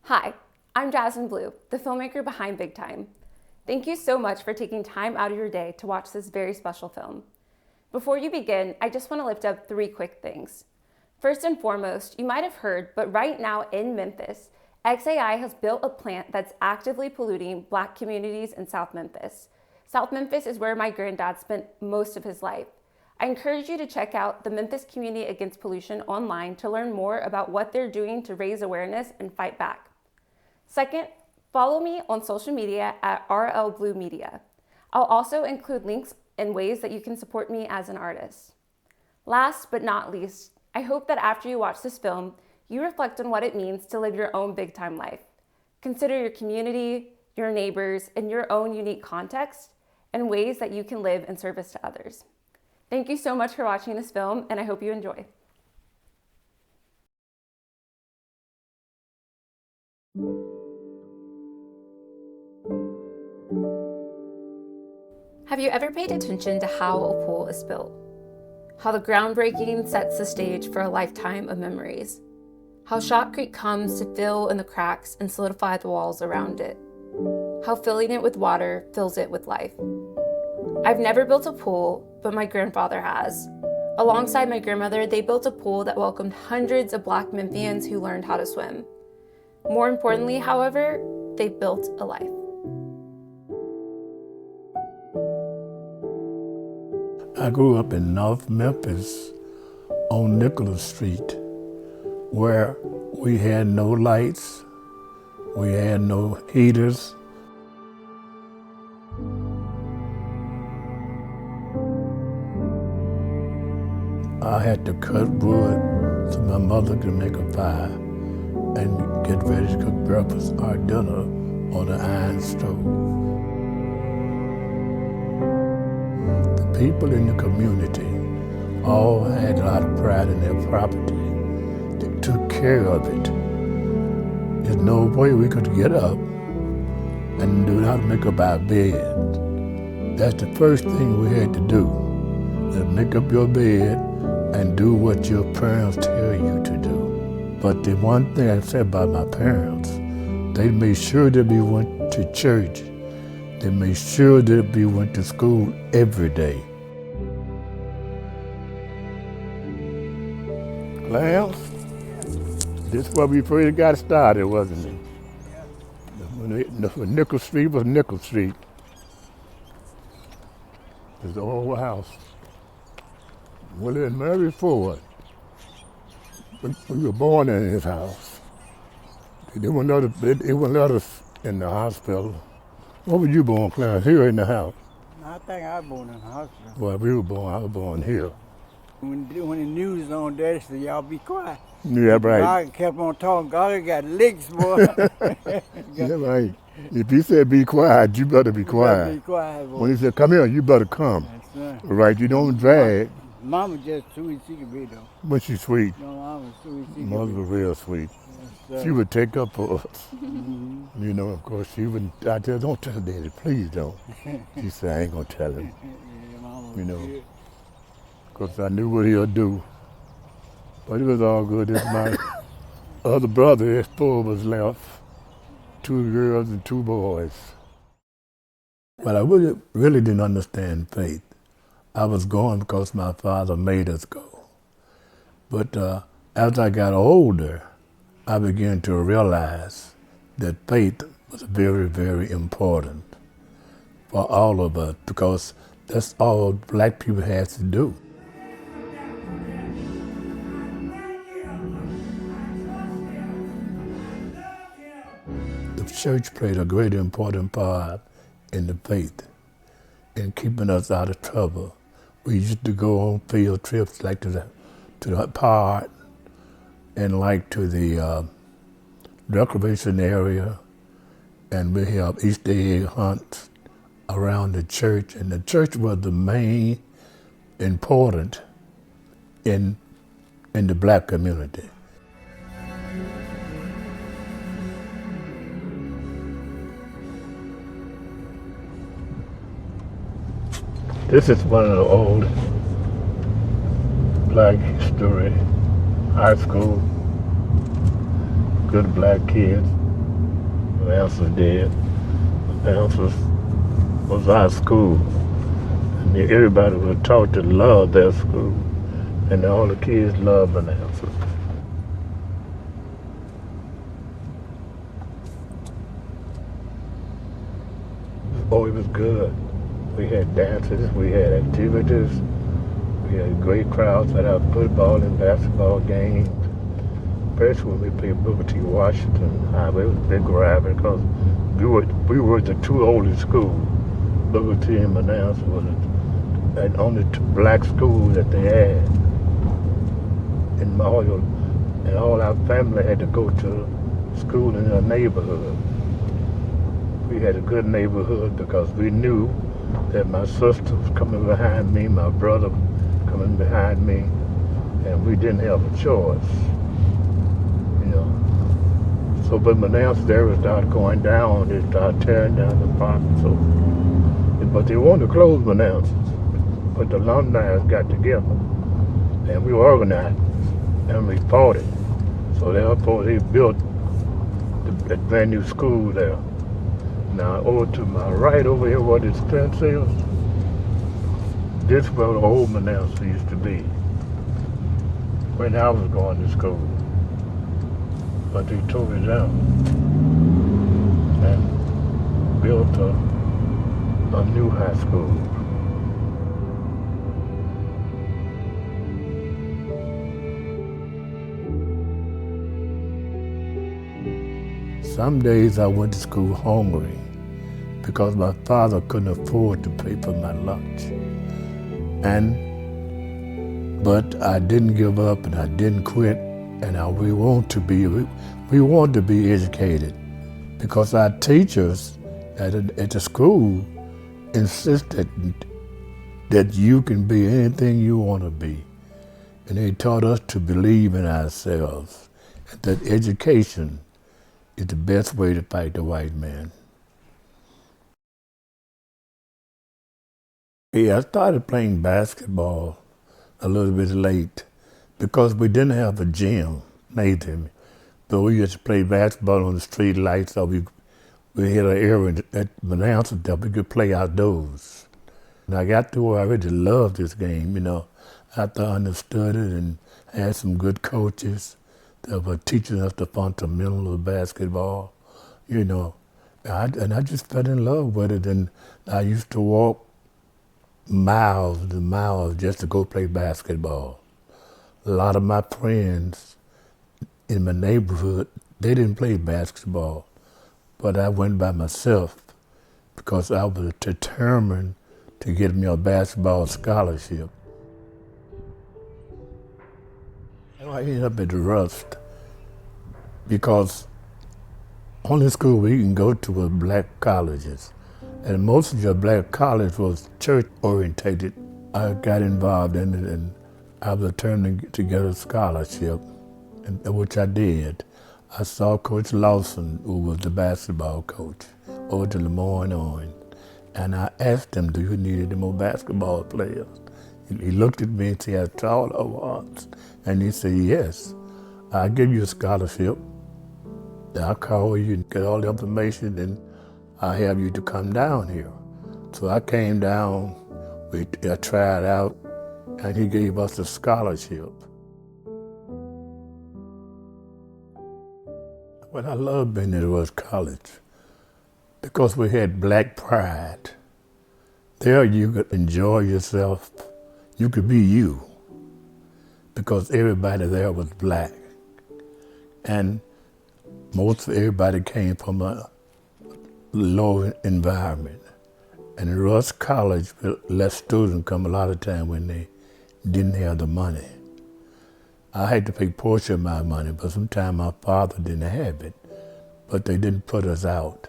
Hi, I'm Jasmine Blue, the filmmaker behind Big Time. Thank you so much for taking time out of your day to watch this very special film. Before you begin, I just want to lift up 3 quick things. First and foremost, you might have heard, but right now in Memphis, XAI has built a plant that's actively polluting Black communities in South Memphis. South Memphis is where my granddad spent most of his life. I encourage you to check out the Memphis Community Against Pollution online to learn more about what they're doing to raise awareness and fight back. Second, follow me on social media at RL Blue Media. I'll also include links and ways that you can support me as an artist. Last but not least, I hope that after you watch this film, you reflect on what it means to live your own big time life. Consider your community, your neighbors, and your own unique context and ways that you can live in service to others. Thank you so much for watching this film, and I hope you enjoy. Have you ever paid attention to how a pool is built? How the groundbreaking sets the stage for a lifetime of memories. How shotcrete comes to fill in the cracks and solidify the walls around it. How filling it with water fills it with life. I've never built a pool, but my grandfather has. Alongside my grandmother, they built a pool that welcomed hundreds of Black Memphians who learned how to swim. More importantly, however, they built a life. I grew up in North Memphis on Nicholas Street, where we had no lights, we had no heaters. I had to cut wood so my mother could make a fire and get ready to cook breakfast or dinner on the iron stove. The people in the community all had a lot of pride in their property. They took care of it. There's no way we could get up and do not make up our bed. That's the first thing we had to do, is make up your bed and do what your parents tell you to do. But the one thing I said about my parents, they made sure that we went to church. They made sure that we went to school every day. Well, this is where we first got started, wasn't it? When Nickel Street was Nickel Street. It's the old house. Willie and Mary Ford. We were born in his house. They wouldn't let us in the hospital. Where were you born, Clarence? Here or in the house? I think I was born in the hospital. Well, I was born here. When the news was on there, they said, y'all be quiet. Yeah, right. God kept on talking. God got licks, boy. Yeah, right. If he said be quiet, you better be quiet. Be quiet, boy. When he said come here, you better come. That's right. Right, you don't drag. Mama just sweet she could be, though. But she's sweet. No, mama sweet she Mother could was real sweet. be. She would take up for us. Mm-hmm. You know, of course, she wouldn't. I tell her, don't tell Daddy, please don't. She said, I ain't gonna tell him. Yeah, mama was You know. good. Because I knew what he'll do. But it was all good. It's my other brother, his 4 was left. 2 girls and 2 boys. Well, I really didn't understand faith. I was going because my father made us go. But as I got older, I began to realize that faith was very, very important for all of us, because that's all Black people have to do. The church played a great important part in the faith, in keeping us out of trouble. We used to go on field trips like to the park and like to the recreation area, and we have Easter egg hunts around the church, and the church was the main important in the Black community. This is one of the old Black history high school, good Black kids. Memphis did. Memphis was our school. And everybody was taught to love their school. And all the kids loved Memphis. Oh, it was good. We had dances, we had activities, we had great crowds at our football and basketball games. Especially when we played Booker T. Washington High. It was a big rivalry because we were the two oldest schools. Booker T and Manassas was the only two black schools that they had. And all our family had to go to school in our neighborhood. We had a good neighborhood because we knew that my sister was coming behind me, my brother coming behind me, and we didn't have a choice, you know. So, but Manassas there started going down, they started tearing down the park. So, but they wanted to close Manassas, but the alumni got together, and we organized, and we fought it. So therefore, they built a brand new school there. Now over to my right over here where this fence is, this is where the old Manassas used to be when I was going to school. But they tore it down and built a new high school. Some days I went to school hungry because my father couldn't afford to pay for my lunch. But I didn't give up and I didn't quit, and we want to be educated because our teachers at the school insisted that you can be anything you want to be. And they taught us to believe in ourselves, and that education is the best way to fight the white man. Yeah, I started playing basketball a little bit late because we didn't have a gym, Nathan. But we used to play basketball on the street lights, or we had an area at Manassas that we could play outdoors. And I got to where I really loved this game, you know, after I understood it and had some good coaches that were teaching us the fundamentals of basketball, you know. And I just fell in love with it, and I used to walk miles and miles just to go play basketball. A lot of my friends in my neighborhood, they didn't play basketball, but I went by myself because I was determined to get me a basketball scholarship. And I ended up at Rust because only school we can go to was black colleges. And most of your black college was church orientated. I got involved in it and I was determined to get a scholarship, which I did. I saw Coach Lawson, who was the basketball coach, over to Lemoyne on. And I asked him, do you need any more basketball players? He looked at me and said, how tall I was. And he said, yes, I'll give you a scholarship. I'll call you and get all the information, and I'll have you to come down here. So I came down, I tried out, and he gave us a scholarship. What I loved being at Rust College, because we had black pride. There you could enjoy yourself. You could be you, because everybody there was black. And most everybody came from a low environment. And at Rust College, let students come a lot of time when they didn't have the money. I had to pay a portion of my money, but sometimes my father didn't have it. But they didn't put us out.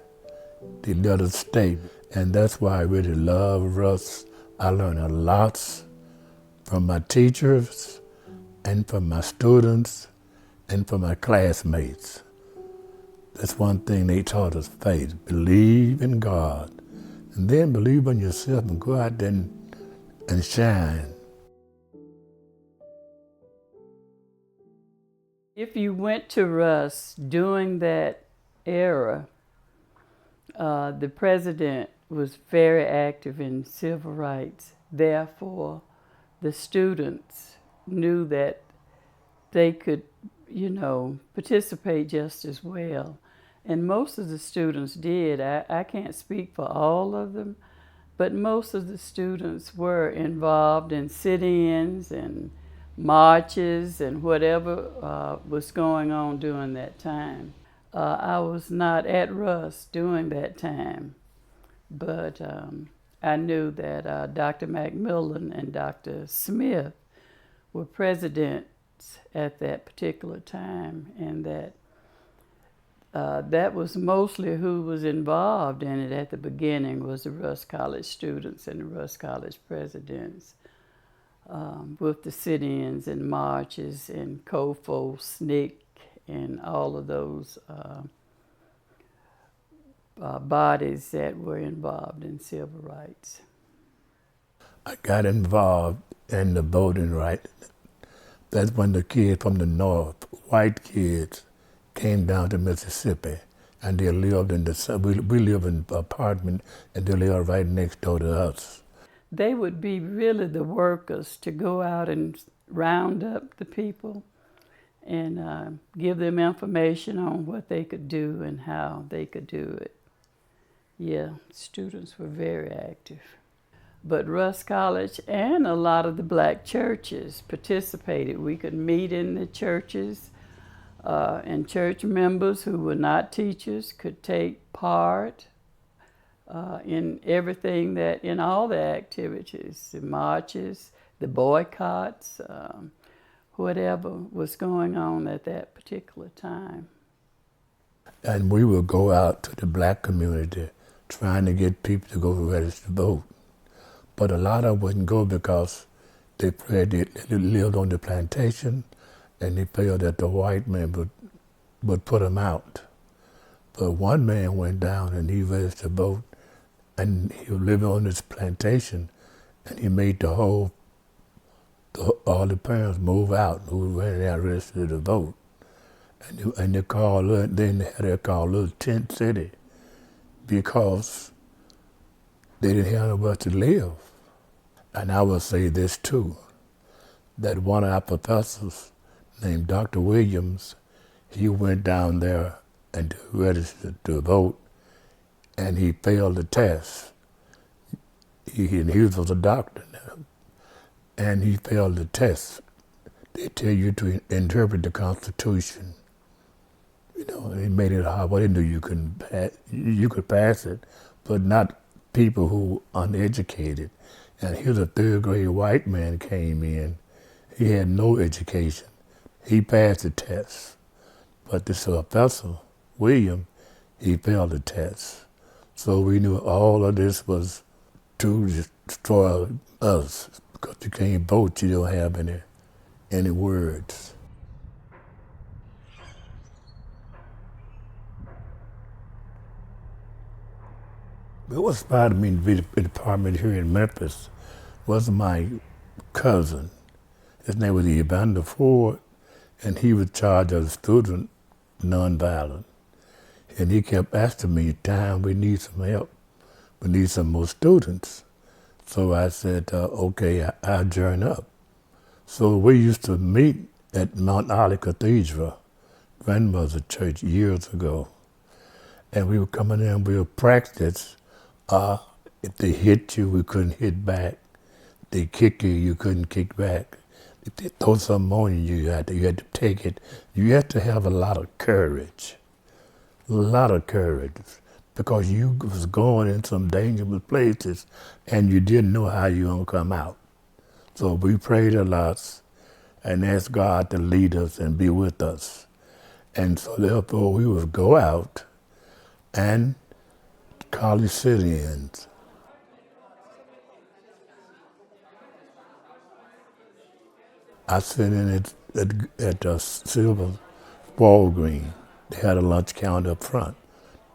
They let us stay. And that's why I really love Rust. I learned a lot from my teachers and from my students and from my classmates. That's one thing they taught us, faith. Believe in God, and then believe in yourself and go out there and shine. If you went to Russ during that era, The president was very active in civil rights. Therefore, the students knew that they could, participate just as well. And most of the students did. I can't speak for all of them, but most of the students were involved in sit-ins and marches and whatever was going on during that time. I was not at Russ during that time, but I knew that Dr. Macmillan and Dr. Smith were presidents at that particular time, and that was mostly who was involved in it at the beginning, was the Russ College students and the Russ College presidents, with the sit-ins and marches and COFO, SNCC, and all of those bodies that were involved in civil rights. I got involved in the voting rights. That's when the kids from the north, white kids, came down to Mississippi, and they lived in we live in an apartment, and they lived right next door to us. They would be really the workers to go out and round up the people and give them information on what they could do and how they could do it. Yeah, students were very active. But Russ College and a lot of the black churches participated. We could meet in the churches, and church members who were not teachers could take part in everything in all the activities, the marches, the boycotts, whatever was going on at that particular time. And we would go out to the black community trying to get people to go register to vote. But a lot of them wouldn't go because they lived on the plantation, and they felt that the white man would put them out. But one man went down and he registered to vote, and he was living on this plantation, and he made all the parents move out who ran out registered to vote. And they called it, then they had called Little Tent City, because they didn't have nowhere to live. And I will say this too, that one of our professors named Dr. Williams, he went down there and registered to vote, and he failed the test. He was a doctor now, and he failed the test. They tell you to interpret the Constitution. They made it hard. Well, they knew you could pass it, but not people who uneducated. And here's a third grade white man came in. He had no education. He passed the test. But this professor, William, he failed the test. So we knew all of this was to destroy us, because you can't vote, you don't have any words. But what inspired me to be in the department here in Memphis was my cousin. His name was Sylvester Ford, and he was charged as a student nonviolent. And he kept asking me, "Time, we need some help. We need some more students." So I said, okay, I'll join up. So we used to meet at Mount Olive Cathedral, grandmother's church, years ago. And we were coming in, we would practice. If they hit you, we couldn't hit back. If they kick you, you couldn't kick back. If they throw something on you, you had to take it. You had to have a lot of courage, because you was going in some dangerous places and you didn't know how you were going to come out. So we prayed a lot and asked God to lead us and be with us. And so therefore we would go out and college sit-ins. I sit in at Silver Walgreens. They had a lunch counter up front,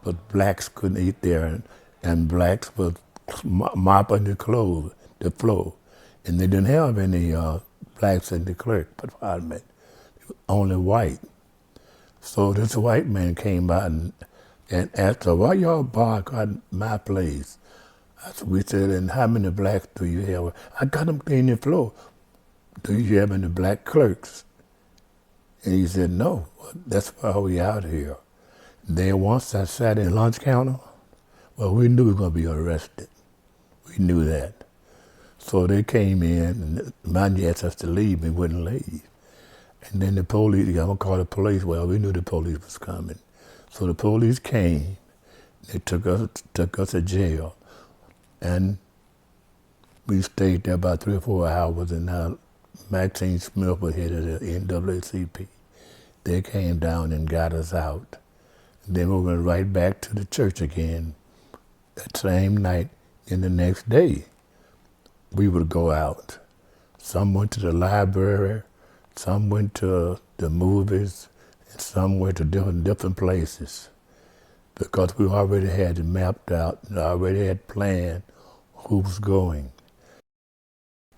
but blacks couldn't eat there, and blacks was mopping the floor, and they didn't have any blacks in the clerk department, only white. So this white man came by and and asked her, why y'all bark on my place? We said, and how many blacks do you have? I got them cleaning the floor. Do you have any black clerks? And he said, no, that's why we out here. Then once I sat in lunch counter, well, we knew we were going to be arrested. We knew that. So they came in, and mind you asked us to leave, we wouldn't leave. And then the police, I'm going to call the police. Well, we knew the police was coming. So the police came, they took us to jail. And we stayed there about 3 or 4 hours, and now Maxine Smith was head of the NAACP. They came down and got us out. Then we went right back to the church again that same night. And the next day, we would go out. Some went to the library, some went to the movies, and some went to different places, because we already had it mapped out and already had planned who was going.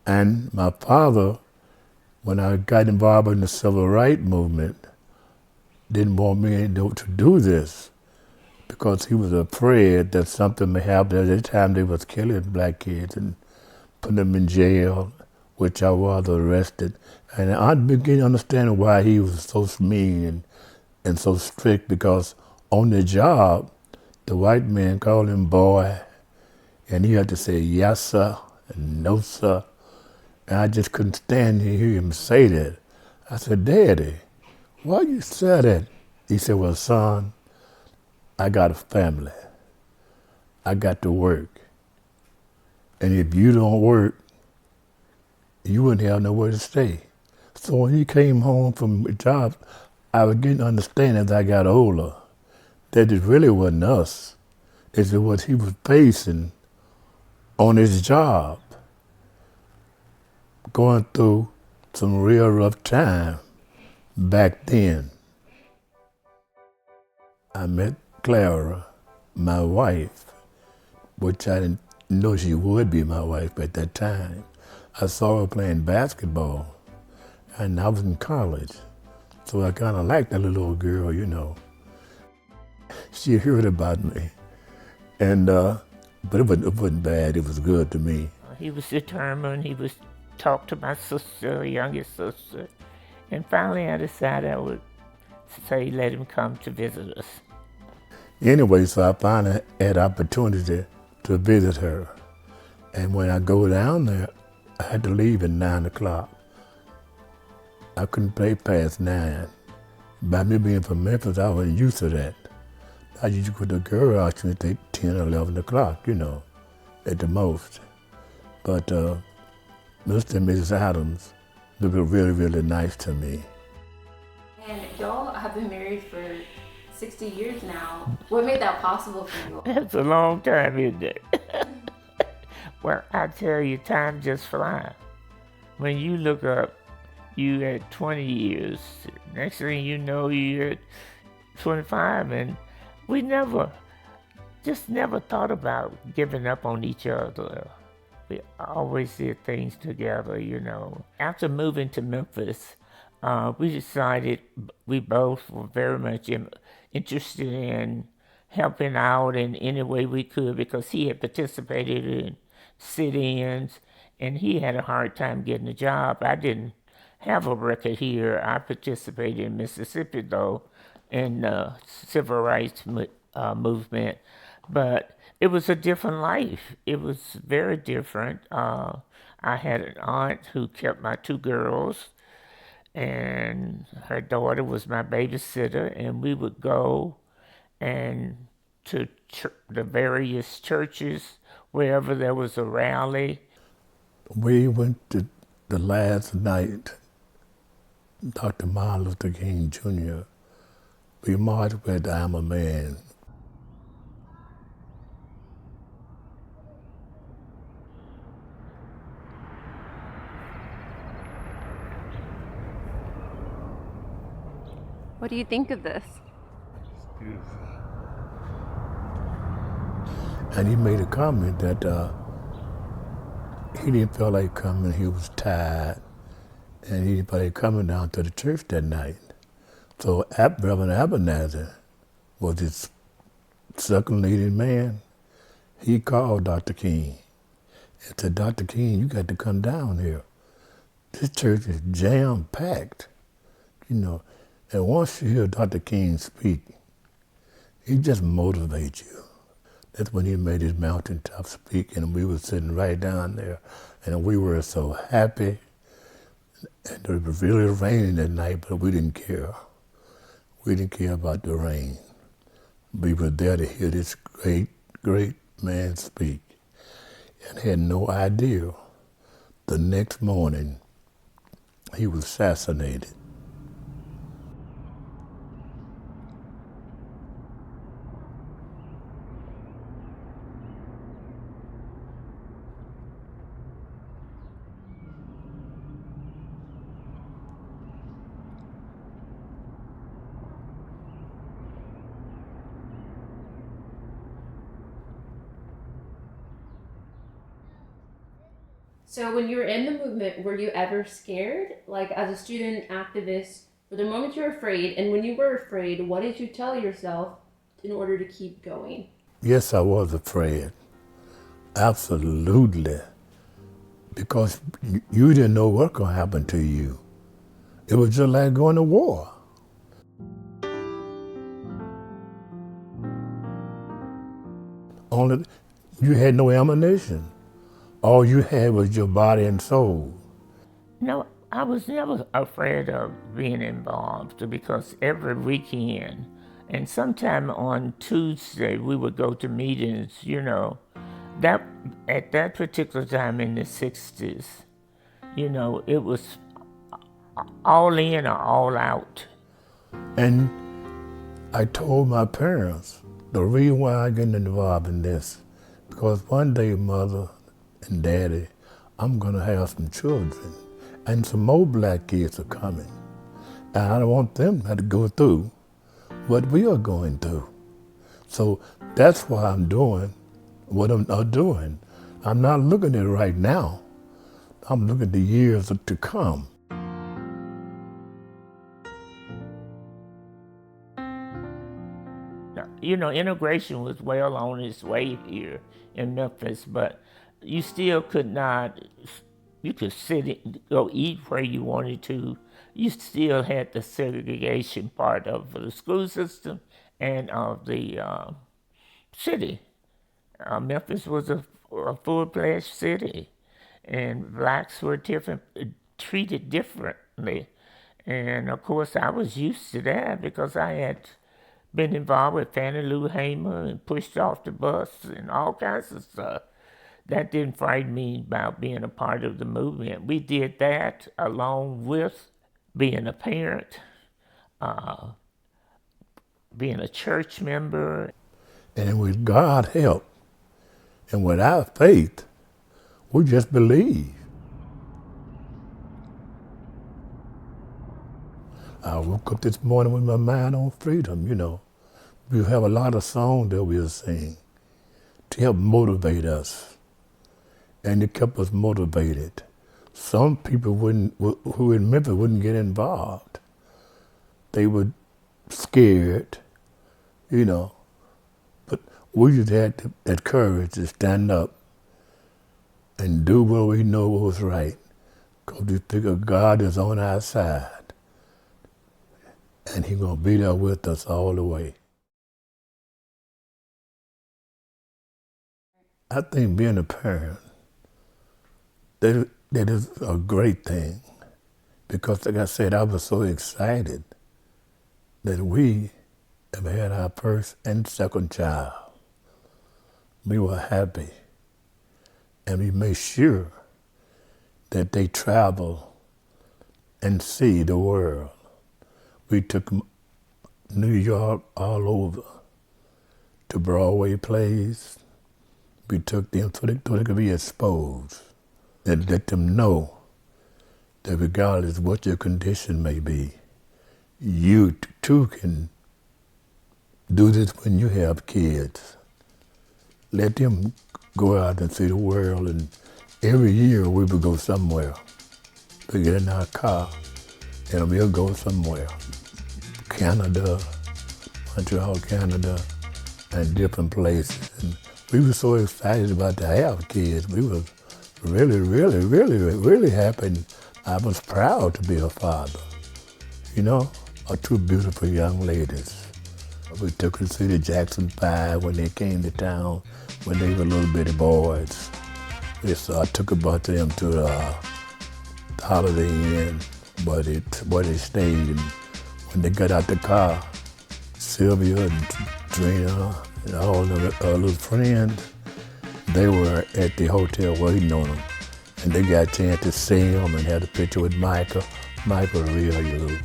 And my father, when I got involved in the civil rights movement, didn't want me to do this, because he was afraid that something may happen. At the time they was killing black kids and putting them in jail, which I was arrested. And I began to understand why he was so mean and so strict, because on the job, the white man called him boy, and he had to say yes sir and no sir. And I just couldn't stand to hear him say that. I said, Daddy, why you say that? He said, well, son, I got a family. I got to work. And if you don't work, you wouldn't have nowhere to stay. So when he came home from the job, I was getting to understand as I got older that it really wasn't us. It's what he was facing on his job, going through some real rough time back then. I met Clara, my wife, which I didn't know she would be my wife at that time. I saw her playing basketball, and I was in college, so I kind of liked that little old girl, you know. She heard about me, and but it wasn't bad. It was good to me. He was determined. He was talk to my sister, youngest sister, and finally I decided I would say let him come to visit us. Anyway, so I finally had opportunity to visit her, and when I go down there, I had to leave at 9 o'clock. I couldn't play past 9. By me being from Memphis, I wasn't used to that. I used to go to the girl house and take 10 or 11 o'clock, you know, at the most. But Mr. and Mrs. Adams, they were really, really nice to me. And y'all have been married for 60 years now. What made that possible for you all? That's a long time, isn't it? Well, I tell you, time just flies. When you look up, you had 20 years. Next thing you know, you're at 25, and we never thought about giving up on each other. We always did things together, you know. After moving to Memphis, we decided we both were very much interested in helping out in any way we could, because he had participated in sit-ins and he had a hard time getting a job. I didn't have a record here. I participated in Mississippi, though, in the civil rights movement. But it was a different life. It was very different. I had an aunt who kept my 2 girls, and her daughter was my babysitter, and we would go and to the various churches, wherever there was a rally. We went to the last night, Dr. Martin Luther King Jr. We marched with I'm a Man. What do you think of this? It's beautiful. And he made a comment that he didn't feel like coming, he was tired, and he didn't feel like coming down to the church that night. So Reverend Abernathy was his second leading man, he called Dr. King and said, Dr. King, you got to come down here. This church is jam-packed, you know. And once you hear Dr. King speak, he just motivates you. That's when he made his mountaintop speak, and we were sitting right down there, and we were so happy. And it was really raining that night, but we didn't care. We didn't care about the rain. We were there to hear this great, great man speak, and had no idea the next morning he was assassinated. So when you were in the movement, were you ever scared? Like as a student activist, were there moments you were afraid? And when you were afraid, what did you tell yourself in order to keep going? Yes, I was afraid. Absolutely. Because you didn't know what could happen to you. It was just like going to war. Only you had no ammunition. All you had was your body and soul. No, I was never afraid of being involved because every weekend and sometime on Tuesday we would go to meetings, you know. That at that particular time in the 60s, you know, it was all in or all out. And I told my parents the reason why I got involved in this, because one day, Mother and Daddy, I'm gonna have some children, and some more black kids are coming. And I don't want them to go through what we are going through. So that's why I'm doing what I'm doing. I'm not looking at it right now. I'm looking at the years to come. You know, integration was well on its way here in Memphis, but you still could not, you could go eat where you wanted to. You still had the segregation part of the school system and of the city. Memphis was a full-fledged city, and blacks were treated differently. And of course, I was used to that because I had been involved with Fannie Lou Hamer and pushed off the bus and all kinds of stuff. That didn't frighten me about being a part of the movement. We did that along with being a parent, being a church member. And with God's help and with our faith, we just believe. I woke up this morning with my mind on freedom, you know. We have a lot of songs that we'll sing to help motivate us. And it kept us motivated. Some people who in Memphis wouldn't get involved. They were scared, you know. But we just had that courage to stand up and do what we know was right. Because we figure God is on our side. And He's going to be there with us all the way. I think being a parent, that is a great thing. Because like I said, I was so excited that we have had our first and second child. We were happy. And we made sure that they travel and see the world. We took New York all over to Broadway plays. We took them so they could be exposed and let them know that regardless of what your condition may be, you too can do this when you have kids. Let them go out and see the world, and every year we would go somewhere. We get in our car and we'll go somewhere. Canada, Montreal, Canada, and different places. And we were so excited about to have kids. We were really happy. And I was proud to be a father, you know, of two beautiful young ladies. We took them to see the Jackson 5 when they came to town, when they were little bitty boys. So I took a bunch of them to the Holiday Inn where they stayed. And when they got out the car, Sylvia and Trina and all of our little friends, they were at the hotel waiting on them. And they got a chance to see them and had a picture with Michael real young,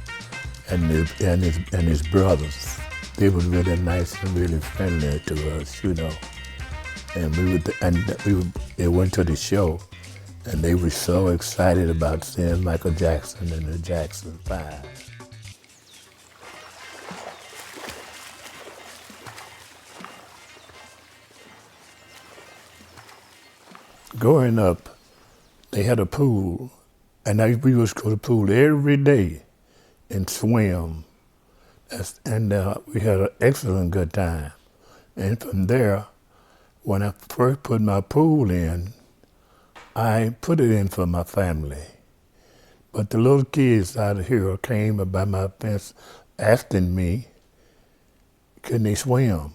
and his brothers. They were really nice and really friendly to us, you know. And they went to the show, and they were so excited about seeing Michael Jackson and the Jackson 5. Growing up, they had a pool, and we would go to the pool every day and swim. We had an excellent good time. And from there, when I first put my pool in, I put it in for my family. But the little kids out of here came by my fence asking me, can they swim?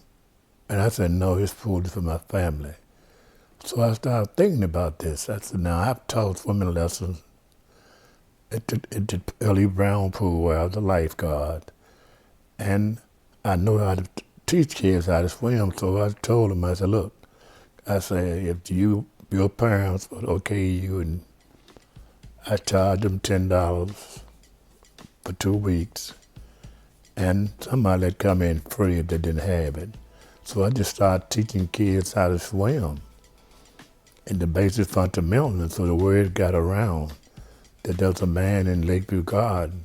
And I said, no, this pool is for my family. So I started thinking about this. I said, now I've taught swimming lessons at the Ellie Brown pool where I was a lifeguard. And I know how to teach kids how to swim, so I told them, I said, look, I said, if your parents would okay you, and I charged them $10 for 2 weeks, and somebody that come in free if they didn't have it. So I just started teaching kids how to swim and the basic fundamentals, so the word got around that there's a man in Lakeview Garden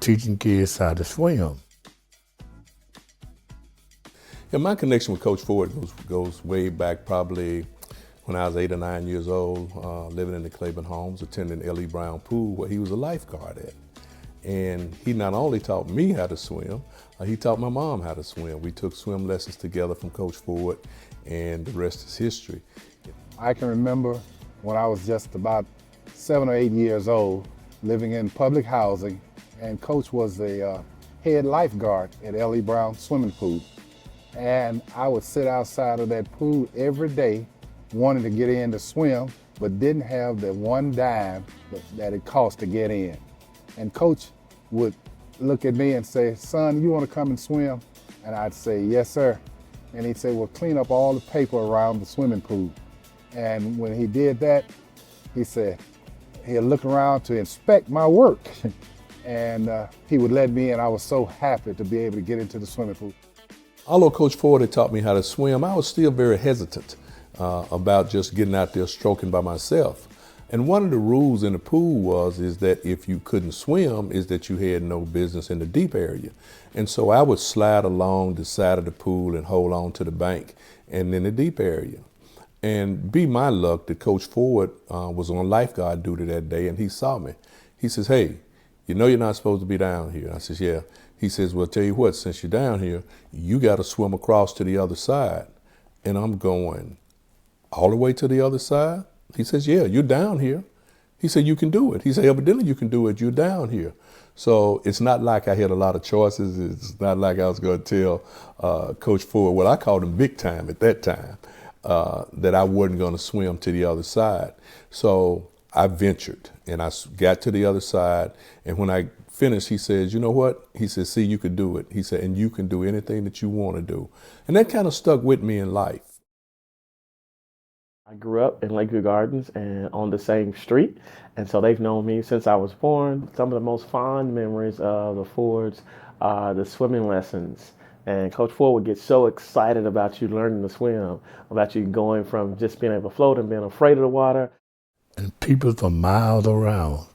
teaching kids how to swim. Yeah, my connection with Coach Ford goes way back, probably when I was 8 or 9 years old, living in the Claiborne Homes, attending Ellie Brown Pool, where he was a lifeguard at. And he not only taught me how to swim, he taught my mom how to swim. We took swim lessons together from Coach Ford, and the rest is history. I can remember when I was just about 7 or 8 years old, living in public housing, and Coach was the head lifeguard at Ellie Brown swimming pool. And I would sit outside of that pool every day wanting to get in to swim, but didn't have the one dime that it cost to get in. And Coach would look at me and say, son, you want to come and swim? And I'd say, yes, sir. And he'd say, well, clean up all the paper around the swimming pool. And when he did that, he said, he'd look around to inspect my work. And he would let me in. I was so happy to be able to get into the swimming pool. Although Coach Ford had taught me how to swim, I was still very hesitant about just getting out there stroking by myself. And one of the rules in the pool is that if you couldn't swim, is that you had no business in the deep area. And so I would slide along the side of the pool and hold on to the bank and in the deep area. And be my luck that Coach Ford was on lifeguard duty that day, and he saw me. He says, hey, you know you're not supposed to be down here. I says, yeah. He says, well, tell you what, since you're down here, you got to swim across to the other side. And I'm going, all the way to the other side? He says, yeah, you're down here. He said, you can do it. He said, evidently you can do it. You're down here. So it's not like I had a lot of choices. It's not like I was going to tell Coach Ford, well, I called him big time at that time, that I wasn't going to swim to the other side. So I ventured, and I got to the other side. And when I finished, he says, you know what? He says, see, you can do it. He said, and you can do anything that you want to do. And that kind of stuck with me in life. I grew up in Lakeview Gardens and on the same street, and so they've known me since I was born. Some of the most fond memories of the Fords are the swimming lessons. And Coach Ford would get so excited about you learning to swim, about you going from just being able to float and being afraid of the water. And people from miles around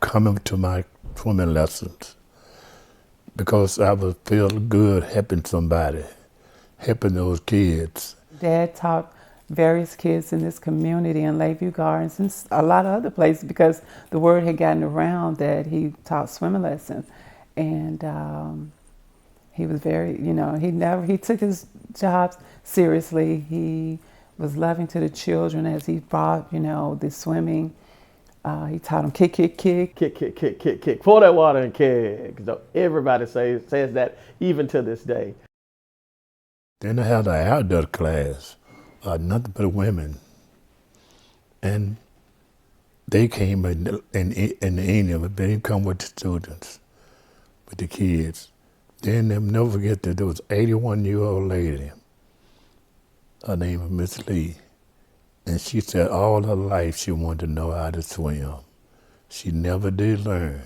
coming to my swimming lessons because I would feel good helping somebody, helping those kids. Dad taught various kids in this community in Lakeview Gardens and a lot of other places because the word had gotten around that he taught swimming lessons. And He was very, he took his job seriously. He was loving to the children as he brought, the swimming. He taught them kick, kick, kick. Kick, kick, kick, kick, kick. Pour that water and kick. So everybody says that even to this day. Then I had an adult class, nothing but women. And they came in the evening, but they come with the students, with the kids. Then they'll never forget that there was an 81-year-old lady. Her name was Miss Lee. And she said all her life she wanted to know how to swim. She never did learn.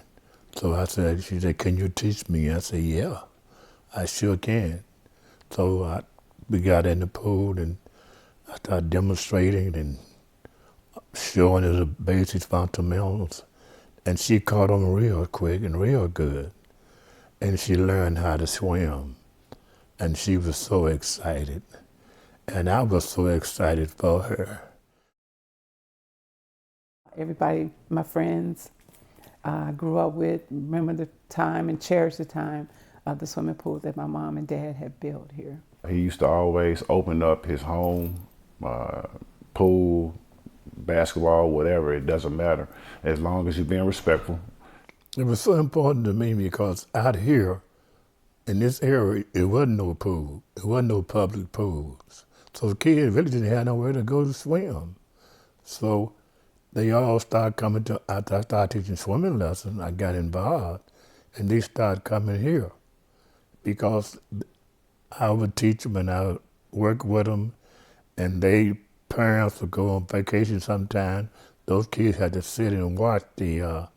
So she said, can you teach me? I said, yeah, I sure can. So we got in the pool and I started demonstrating and showing her the basic fundamentals. And she caught on real quick and real good. And she learned how to swim. And she was so excited. And I was so excited for her. Everybody, my friends, I grew up with, remember the time and cherish the time of the swimming pool that my mom and dad had built here. He used to always open up his home, pool, basketball, whatever, it doesn't matter, as long as you're being respectful. It was so important to me because out here, in this area, it wasn't no pool. It wasn't no public pools. So the kids really didn't have nowhere to go to swim. So they all started coming to, after I started teaching swimming lessons, I got involved, and they started coming here because I would teach them and I would work with them, and they parents would go on vacation sometime. Those kids had to sit and watch the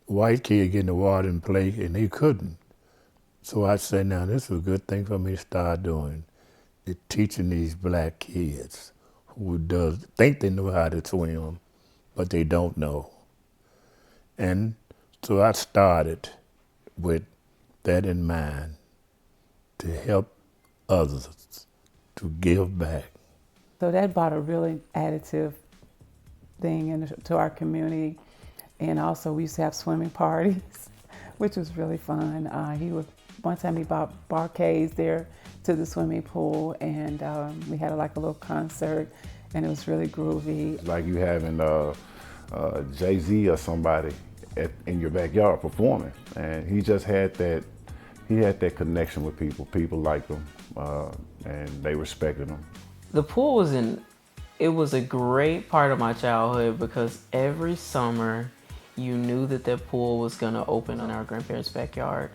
white kid get in the water and play, and they couldn't. So I said, now this is a good thing for me to start doing, teaching these black kids who think they know how to swim, but they don't know. And so I started with that in mind, to help others, to give back. So that brought a really additive thing to our community. And also we used to have swimming parties, which was really fun. One time he brought barcades there to the swimming pool, and we had like a little concert, and it was really groovy. It's like you having Jay-Z or somebody in your backyard performing, and he just had that. He had that connection with people. People liked him, and they respected him. The pool was a great part of my childhood because every summer you knew that pool was gonna open in our grandparents' backyard.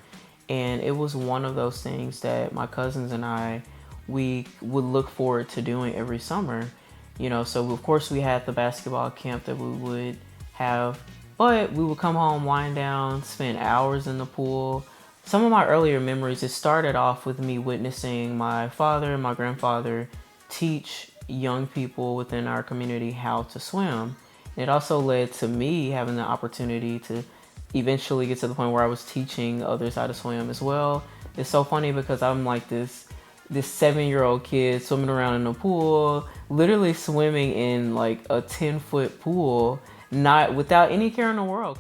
And it was one of those things that my cousins and we would look forward to doing every summer. So of course we had the basketball camp that we would have, but we would come home, wind down, spend hours in the pool. Some of my earlier memories, it started off with me witnessing my father and my grandfather teach young people within our community how to swim. It also led to me having the opportunity to eventually get to the point where I was teaching others how to swim as well. It's so funny because I'm like this 7-year-old kid swimming around in a pool, literally swimming in like a 10-foot pool, not without any care in the world.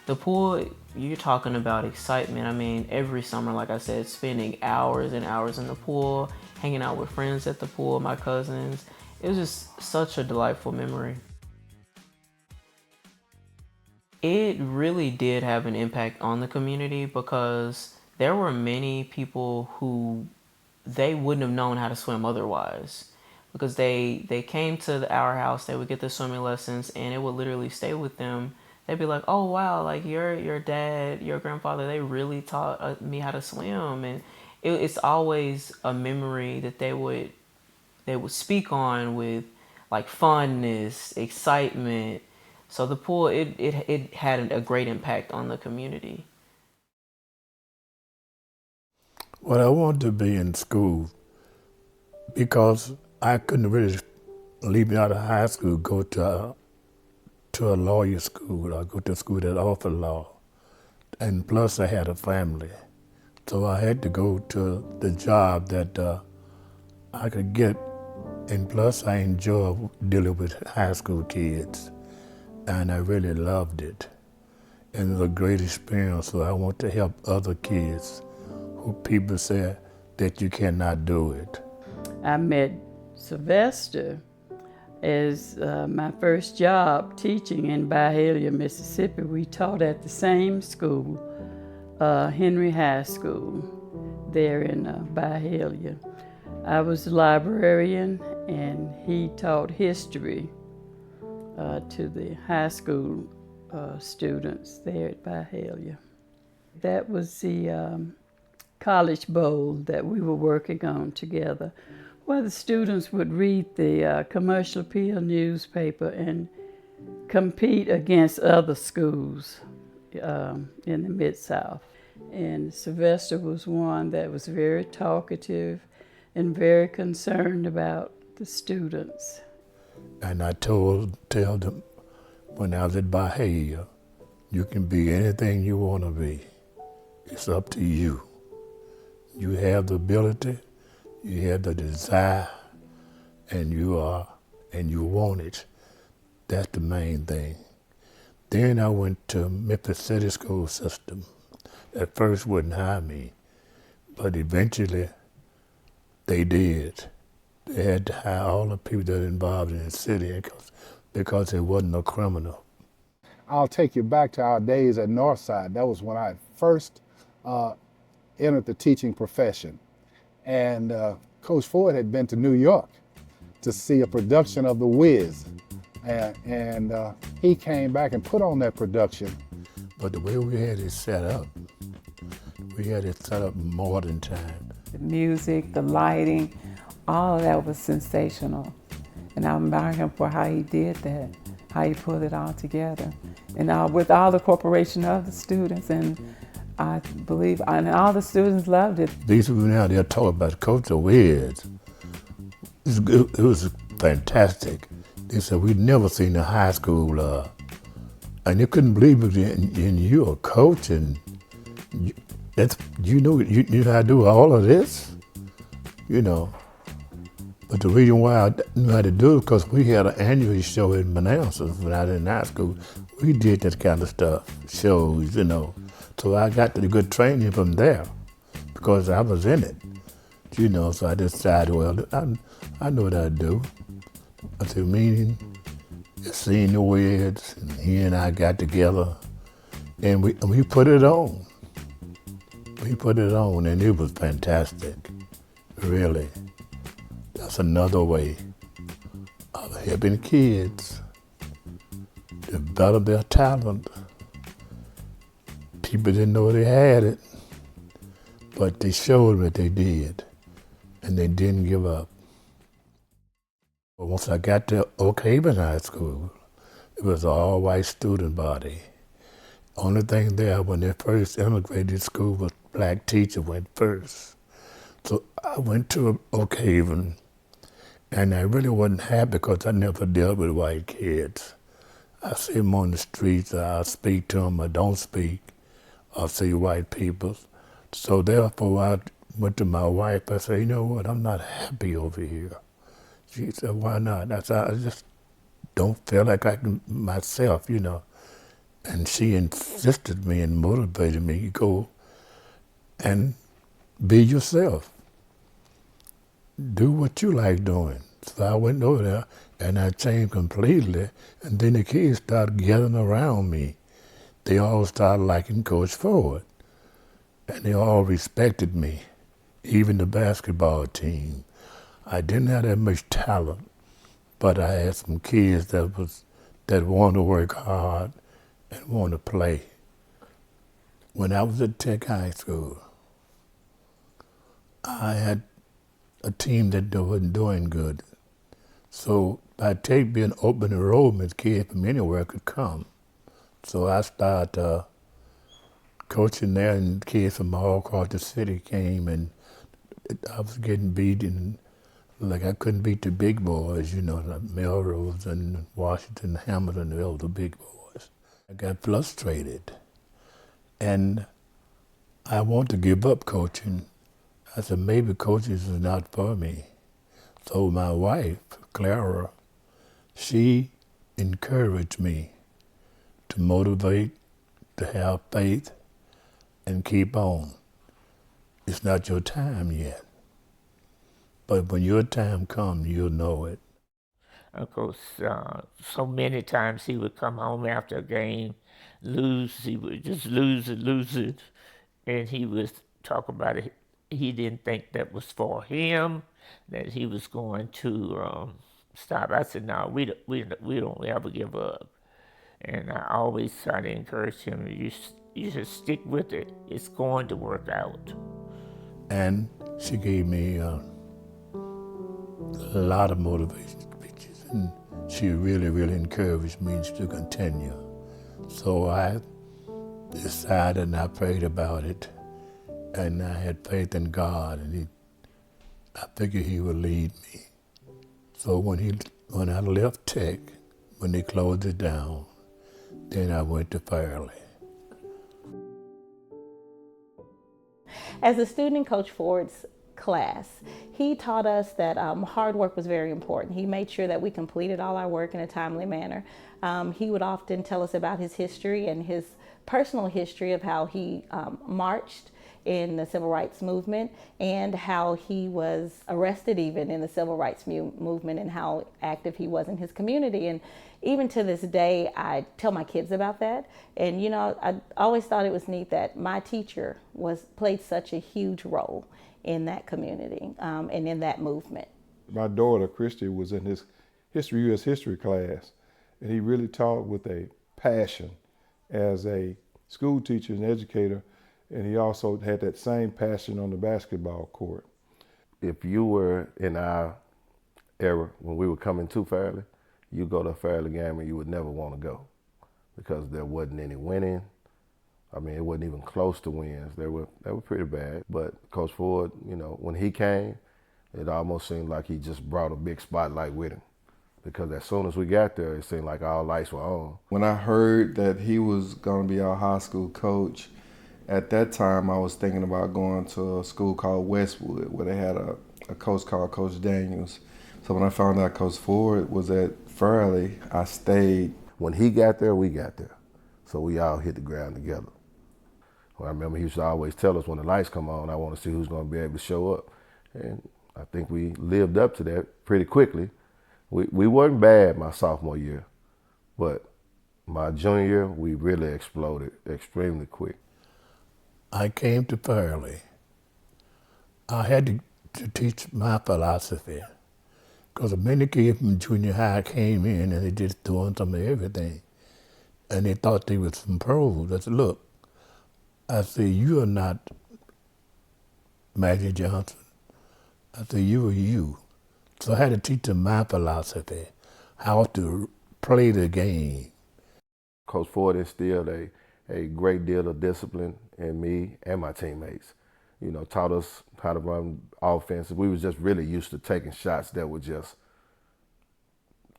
The pool, you're talking about excitement. I mean, every summer, like I said, spending hours and hours in the pool, hanging out with friends at the pool, my cousins. It was just such a delightful memory. It really did have an impact on the community because there were many people who they wouldn't have known how to swim otherwise, because they came to our house, they would get the swimming lessons, and it would literally stay with them. They'd be like, oh wow, like your dad, your grandfather, they really taught me how to swim. And it's always a memory that they would speak on with like fondness, excitement. So the pool, it had a great impact on the community. Well, I wanted to be in school because I couldn't really leave me out of high school, go to a lawyer school, or go to a school that offered law. And plus I had a family. So I had to go to the job that I could get. And plus I enjoy dealing with high school kids. And I really loved it. And it was a great experience, so I want to help other kids who people say that you cannot do it. I met Sylvester as my first job teaching in Byhalia, Mississippi. We taught at the same school, Henry High School, there in Byhalia. I was the librarian and he taught history to the high school students there at Byhalia. That was the College Bowl that we were working on together, where the students would read the Commercial Appeal newspaper and compete against other schools in the Mid-South. And Sylvester was one that was very talkative and very concerned about the students. And I tell them when I was at Byhalia, you can be anything you want to be. It's up to you. You have the ability, you have the desire, and you want it. That's the main thing. Then I went to Memphis City School System. At first wouldn't hire me, but eventually they did. They had to hire all the people that were involved in the city because it wasn't a criminal. I'll take you back to our days at Northside. That was when I first entered the teaching profession. And Coach Ford had been to New York to see a production of The Wiz. And he came back and put on that production. But the way we had it set up, modern time. The music, the lighting, all of that was sensational. And I admire him for how he did that, how he put it all together. And with all the cooperation of the students, and I believe, and all the students loved it. These people now, they're talking about Coach The Wiz. It was fantastic. They said, we'd never seen a high school, and they couldn't believe it, and you're a coach, and you know how to do all of this, you know. But the reason why I knew how to do it because we had an annual show in Memphis when I was in high school. We did that kind of stuff, shows, you know. So I got the good training from there because I was in it, you know. So I decided, well, I know what I do. I said, meaning, seeing the Wiz, and he and I got together, and we put it on. We put it on, and it was fantastic, really. That's another way of helping kids develop their talent. People didn't know they had it, but they showed what they did, and they didn't give up. But once I got to Oak Haven High School, it was an all-white student body. Only thing there, when they first immigrated to school, was black teacher went first. So I went to Oak Haven, and I really wasn't happy because I never dealt with white kids. I see them on the streets, I'll speak to them, or don't speak, or see white people. So therefore I went to my wife, I said, you know what, I'm not happy over here. She said, why not? I said, I just don't feel like I can myself, you know. And she insisted me and motivated me to go and be yourself. Do what you like doing. So I went over there and I changed completely, and then the kids started gathering around me. They all started liking Coach Ford, and they all respected me, even the basketball team. I didn't have that much talent, but I had some kids that wanted to work hard and wanted to play. When I was at Tech High School, I had a team that wasn't doing good. So by Tech being open enrollment, kids from anywhere could come. So I started coaching there, and kids from all across the city came, and I was getting beaten. Like I couldn't beat the big boys, you know, like Melrose and Washington, Hamilton, they were the big boys. I got frustrated, and I wanted to give up coaching. I said, maybe coaching is not for me. So my wife, Clara, she encouraged me to motivate, to have faith, and keep on. it's not your time yet. But when your time comes, you'll know it. Of course, so many times he would come home after a game, lose, he would just lose it, and he would talk about it. He didn't think that was for him, that he was going to stop. I said, no, we don't ever give up. And I always try to encourage him, you should stick with it. It's going to work out. And she gave me a lot of motivation speeches, and she really encouraged me to continue. So I decided and I prayed about it, and I had faith in God, and I figured He would lead me. So when I left Tech, when they closed it down, then I went to Fairleigh. As a student in Coach Ford's class, he taught us that hard work was very important. He made sure that we completed all our work in a timely manner. He would often tell us about his history and his personal history of how he marched in the civil rights movement and how he was arrested even in the civil rights movement and how active he was in his community. And even to this day, I tell my kids about that. And, you know, I always thought it was neat that my teacher played such a huge role in that community and in that movement. My daughter, Christy, was in his U.S. history class, and he really taught with a passion as a school teacher and educator, and he also had that same passion on the basketball court. If you were in our era when we were coming to Fairleigh, you go to a Fairleigh game and you would never want to go because there wasn't any winning. I mean, it wasn't even close to wins. They were pretty bad. But Coach Ford, you know, when he came, it almost seemed like he just brought a big spotlight with him. Because as soon as we got there, it seemed like all lights were on. When I heard that he was going to be our high school coach, at that time I was thinking about going to a school called Westwood, where they had a coach called Coach Daniels. So when I found out Coach Ford was at Fairleigh, I stayed. When he got there, we got there. So we all hit the ground together. Well, I remember he used to always tell us when the lights come on, I want to see who's going to be able to show up. And I think we lived up to that pretty quickly. We weren't bad my sophomore year, but my junior year, we really exploded extremely quick. I came to Fairleigh. I had to teach my philosophy because many kids from junior high came in and they just doing some of everything. And they thought they was some pros. I said, look, you are not Magic Johnson. I said, you are you. So I had to teach them my philosophy, how to play the game. Coach Ford instilled a great deal of discipline in me and my teammates. You know, taught us how to run offense. We was just really used to taking shots that were just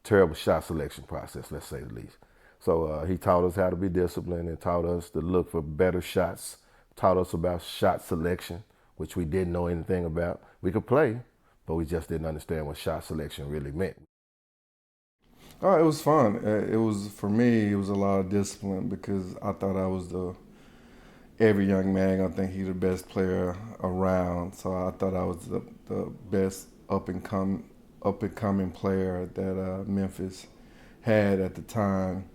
terrible shot selection process, let's say the least. So he taught us how to be disciplined and taught us to look for better shots, taught us about shot selection, which we didn't know anything about. We could play, but we just didn't understand what shot selection really meant. Oh, it was fun. For me, it was a lot of discipline because I thought I was every young man gonna think he's the best player around. So I thought I was the best up and coming player that Memphis had at the time.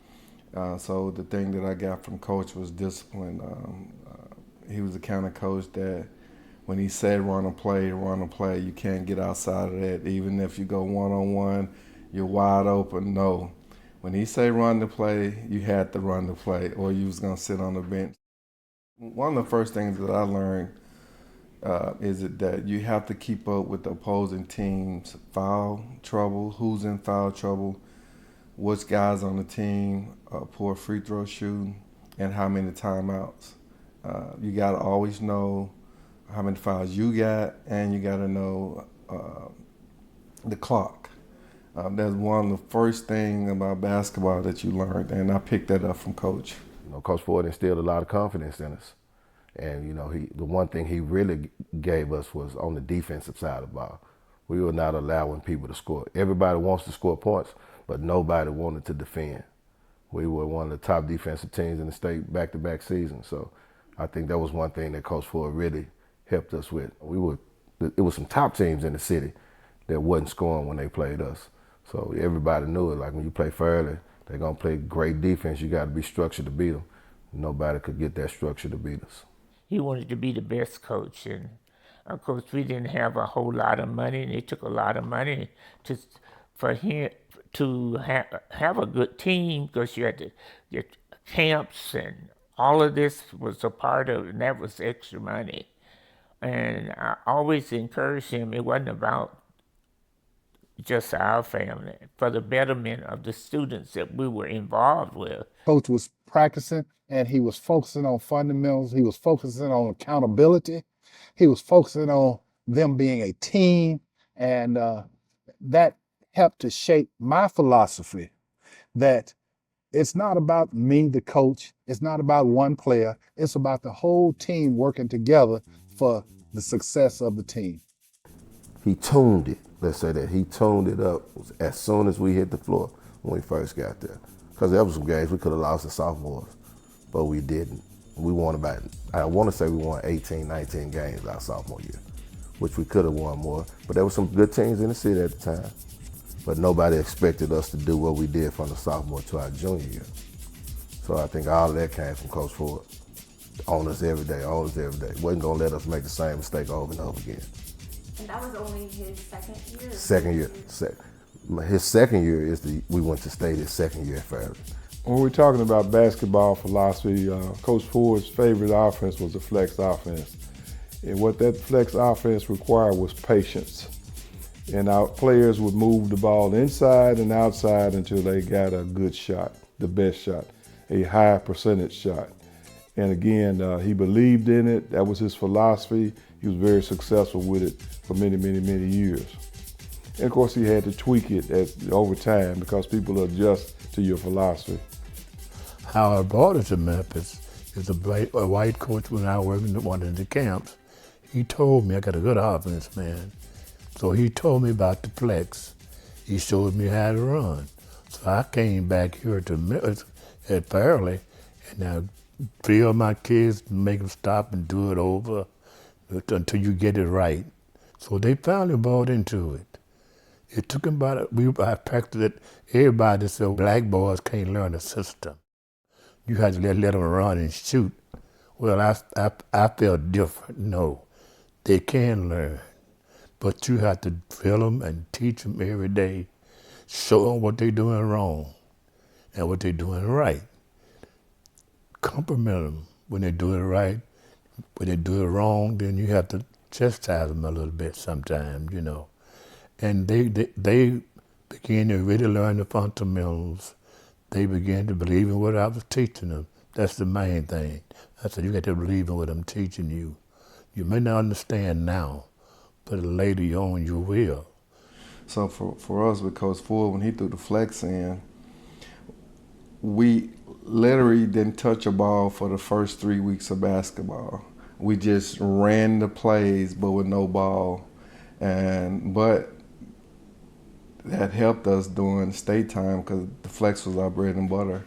So the thing that I got from Coach was discipline. He was the kind of coach that when he said run a play, you can't get outside of that. Even if you go one-on-one, you're wide open. No. When he said run the play, you had to run the play or you was going to sit on the bench. One of the first things that I learned is that you have to keep up with the opposing team's foul trouble, who's in foul trouble, which guys on the team, poor free throw shooting, and how many timeouts. You got to always know how many fouls you got, and you got to know the clock. That's one of the first things about basketball that you learned, and I picked that up from Coach. You know, Coach Ford instilled a lot of confidence in us. And, you know, the one thing he really gave us was on the defensive side of the ball. We were not allowing people to score. Everybody wants to score points, but nobody wanted to defend. We were one of the top defensive teams in the state back-to-back seasons. So I think that was one thing that Coach Ford really helped us with. It was some top teams in the city that wasn't scoring when they played us. So everybody knew it. Like when you play Fairleigh, they're gonna play great defense. You got to be structured to beat them. Nobody could get that structure to beat us. He wanted to be the best coach, and of course we didn't have a whole lot of money, and it took a lot of money for him to have a good team, because you had to get camps, and all of this was a part of it, and that was extra money. And I always encouraged him. It wasn't about just our family, for the betterment of the students that we were involved with. Coach was practicing, and he was focusing on fundamentals. He was focusing on accountability. He was focusing on them being a team, and that helped to shape my philosophy that it's not about me, the coach. It's not about one player. It's about the whole team working together for the success of the team. He tuned it. Let's say that he tuned it up as soon as we hit the floor when we first got there. Because there was some games we could have lost to sophomores, but we didn't. We won I want to say we won 18, 19 games our sophomore year, which we could have won more. But there were some good teams in the city at the time. But nobody expected us to do what we did from the sophomore to our junior year. So I think all of that came from Coach Ford. On us every day, on us every day. Wasn't gonna let us make the same mistake over and over again. And that was only his second year? Second year. His second year is we went to state his second year at Fairleigh. When we're talking about basketball philosophy, Coach Ford's favorite offense was the flex offense. And what that flex offense required was patience. And our players would move the ball inside and outside until they got a good shot, the best shot, a high percentage shot. And again, he believed in it. That was his philosophy. He was very successful with it for many, many, many years. And of course, he had to tweak it over time because people adjust to your philosophy. How I brought it to Memphis is a white coach when I worked in one of the camps. He told me I got a good offense, man. So he told me about the flex. He showed me how to run. So I came back here to Memphis at Fairleigh, and I drill my kids, make them stop and do it over until you get it right. So they finally bought into it. It took them I practiced it. Everybody said black boys can't learn the system. You had to let them run and shoot. Well, I felt different. No, they can learn. But you have to drill them and teach them every day, show them what they're doing wrong and what they're doing right. Compliment them when they do it right. When they do it wrong, then you have to chastise them a little bit sometimes, you know. And they began to really learn the fundamentals. They began to believe in what I was teaching them. That's the main thing. I said, you got to believe in what I'm teaching you. You may not understand now, but later on you will. So for us with Coach Ford, when he threw the flex in, we literally didn't touch a ball for the first 3 weeks of basketball. We just ran the plays, but with no ball. But that helped us during state time because the flex was our bread and butter.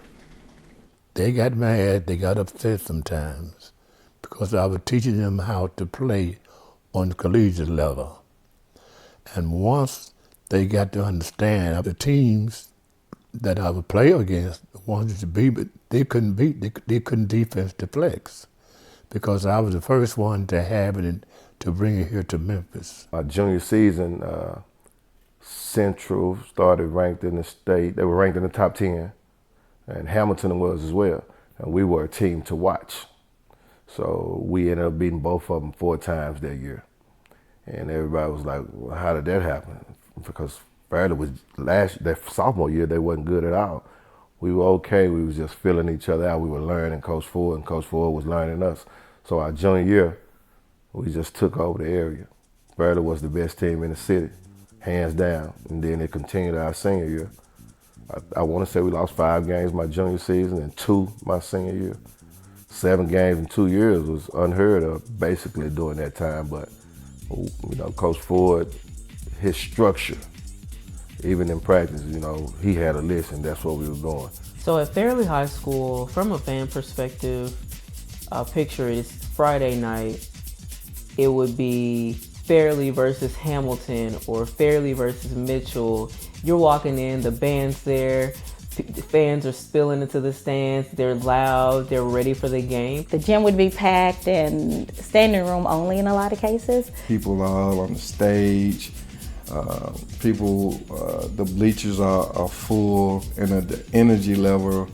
They got mad, they got upset sometimes because I was teaching them how to play on the collegiate level. And once they got to understand the teams that I would play against wanted to beat, but they couldn't defense the flex because I was the first one to have it and to bring it here to Memphis. Our junior season, Central started ranked in the state. They were ranked in the top 10, and Hamilton was as well. And we were a team to watch. So we ended up beating both of them 4 times that year. And everybody was like, well, how did that happen? Because Fairleigh was that sophomore year, they wasn't good at all. We were okay, we was just filling each other out. We were learning Coach Ford, and Coach Ford was learning us. So our junior year, we just took over the area. Fairleigh was the best team in the city, hands down. And then it continued our senior year. I want to say we lost 5 games my junior season and 2 my senior year. 7 games in 2 years was unheard of basically during that time, but you know, Coach Ford, his structure, even in practice, you know, he had a list and that's where we were going. So at Fairleigh High School, from a fan perspective, picture it, it's Friday night. it would be Fairleigh versus Hamilton or Fairleigh versus Mitchell. You're walking in, the band's there, the fans are spilling into the stands, they're loud, they're ready for the game. The gym would be packed and standing room only in a lot of cases. People are all on the stage. The bleachers are full, and the energy level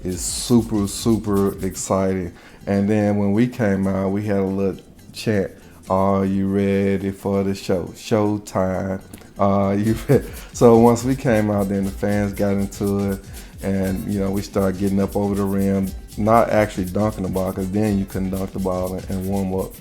is super, super exciting. And then when we came out, we had a little chant, "Are you ready for the show? Showtime. Are you ready?" So once we came out, then the fans got into it, and we started getting up over the rim, not actually dunking the ball, because then you couldn't dunk the ball and warm up.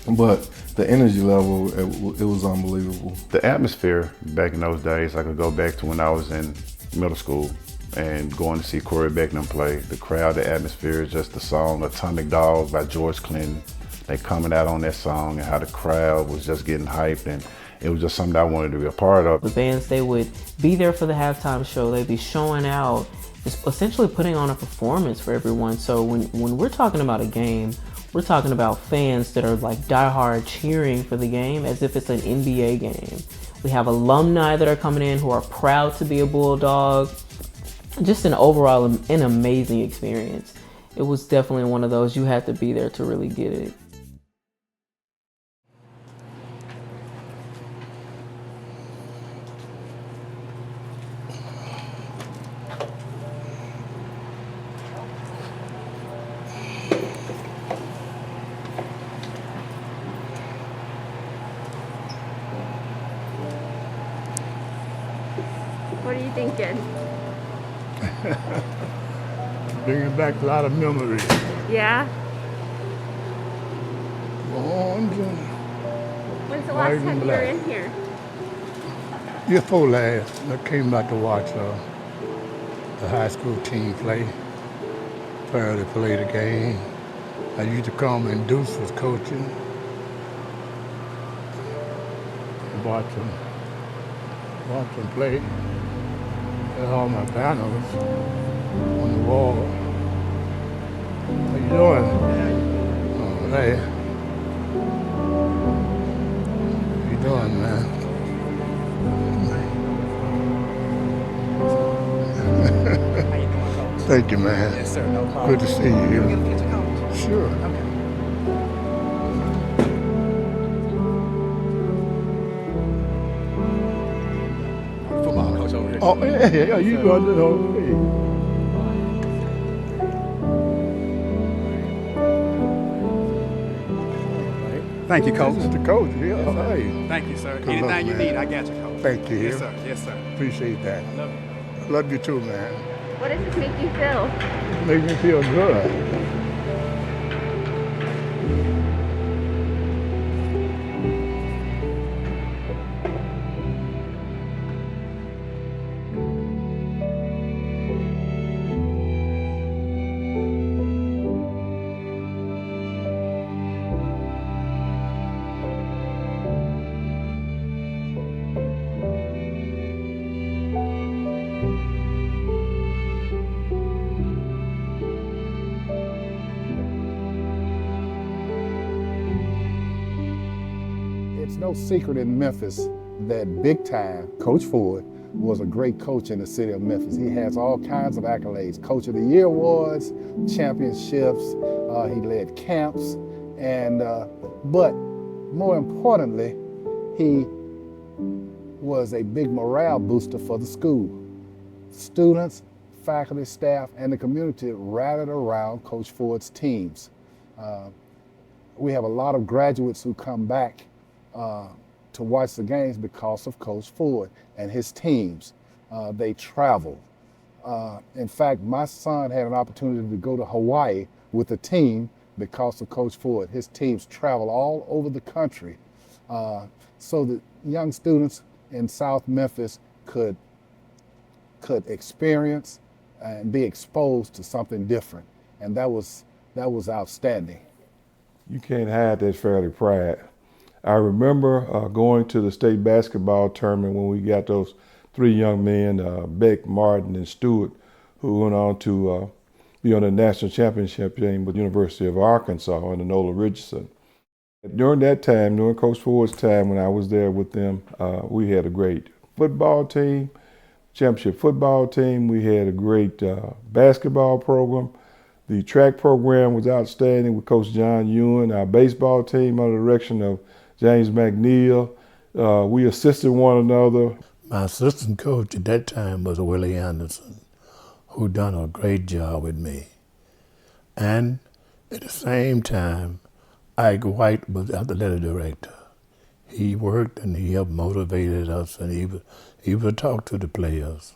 But the energy level, it was unbelievable. The atmosphere back in those days, I could go back to when I was in middle school and going to see Corey Beckman play. The crowd, the atmosphere, just the song Atomic Dog by George Clinton. They coming out on that song and how the crowd was just getting hyped, and it was just something I wanted to be a part of. The bands, they would be there for the halftime show. They'd be showing out, just essentially putting on a performance for everyone. So when we're talking about a game, we're talking about fans that are like diehard cheering for the game as if it's an NBA game. We have alumni that are coming in who are proud to be a Bulldog. Just an overall, an amazing experience. It was definitely one of those you had to be there to really get it. What are you thinking? Bringing back a lot of memories. Yeah? When's the last time you were in here? Year before last, I came back to watch the high school team play. Fairleigh play the game. I used to come and Deuce was coaching. Watch them play. There's all my banners on the wall. How you doing? All right. How you doing, man? How you doing, Coach? Thank you, man. Yes, sir. No problem. Good to see you. Can we get a picture, Coach? Sure. Okay. Football coach over here. Oh, yeah, you got it on me. Thank you, Coach. This is the coach, yeah. Yes, sir. Hey. Thank you, sir. Good Anything luck, you man. need, I got you, Coach. Thank you. Yes, sir. Yes, sir. Appreciate that. I love you. Love you too, man. What does this make you feel? Make me feel good. It's no secret in Memphis that big time Coach Ford was a great coach in the city of Memphis. He has all kinds of accolades, Coach of the Year awards, championships, he led camps, and but more importantly, he was a big morale booster for the school. Students, faculty, staff, and the community rallied around Coach Ford's teams. We have a lot of graduates who come back to watch the games because of Coach Ford and his teams. They travel. In fact, my son had an opportunity to go to Hawaii with the team because of Coach Ford. His teams travel all over the country so that young students in South Memphis could experience and be exposed to something different. And that was outstanding. You can't hide that Fairleigh pride. I remember going to the state basketball tournament when we got those three young men, Beck, Martin, and Stewart, who went on to be on the national championship team with the University of Arkansas and Enola Richardson. During that time, during Coach Ford's time when I was there with them, we had a great football team, championship football team. We had a great basketball program. The track program was outstanding with Coach John Ewan. Our baseball team under the direction of James McNeil. We assisted one another. My assistant coach at that time was Willie Anderson, who done a great job with me. And at the same time, Ike White was the athletic director. He worked and he helped motivated us, and he would talk to the players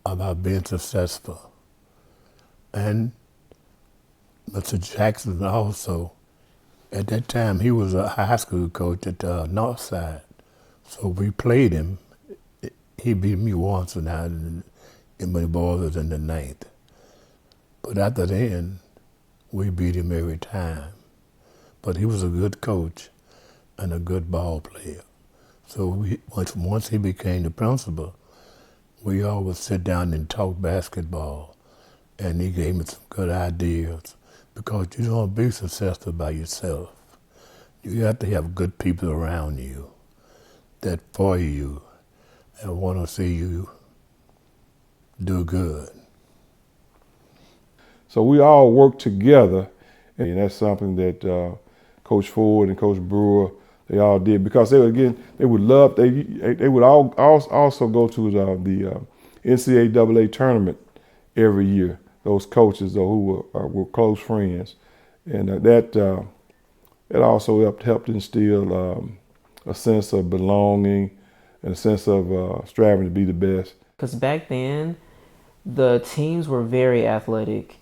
about being successful. And Mr. Jackson also, at that time, he was a high school coach at Northside. So we played him. He beat me once when my boy was in the ninth. But after then, we beat him every time. But he was a good coach and a good ball player. So once he became the principal, we always sit down and talk basketball. And he gave me some good ideas, because you don't be successful by yourself. You have to have good people around you that for you and want to see you do good. So we all work together, and that's something that Coach Ford and Coach Brewer, they all did, because they would also go to the NCAA tournament every year. Those coaches who were close friends, and that also helped instill a sense of belonging and a sense of striving to be the best. Because back then, the teams were very athletic.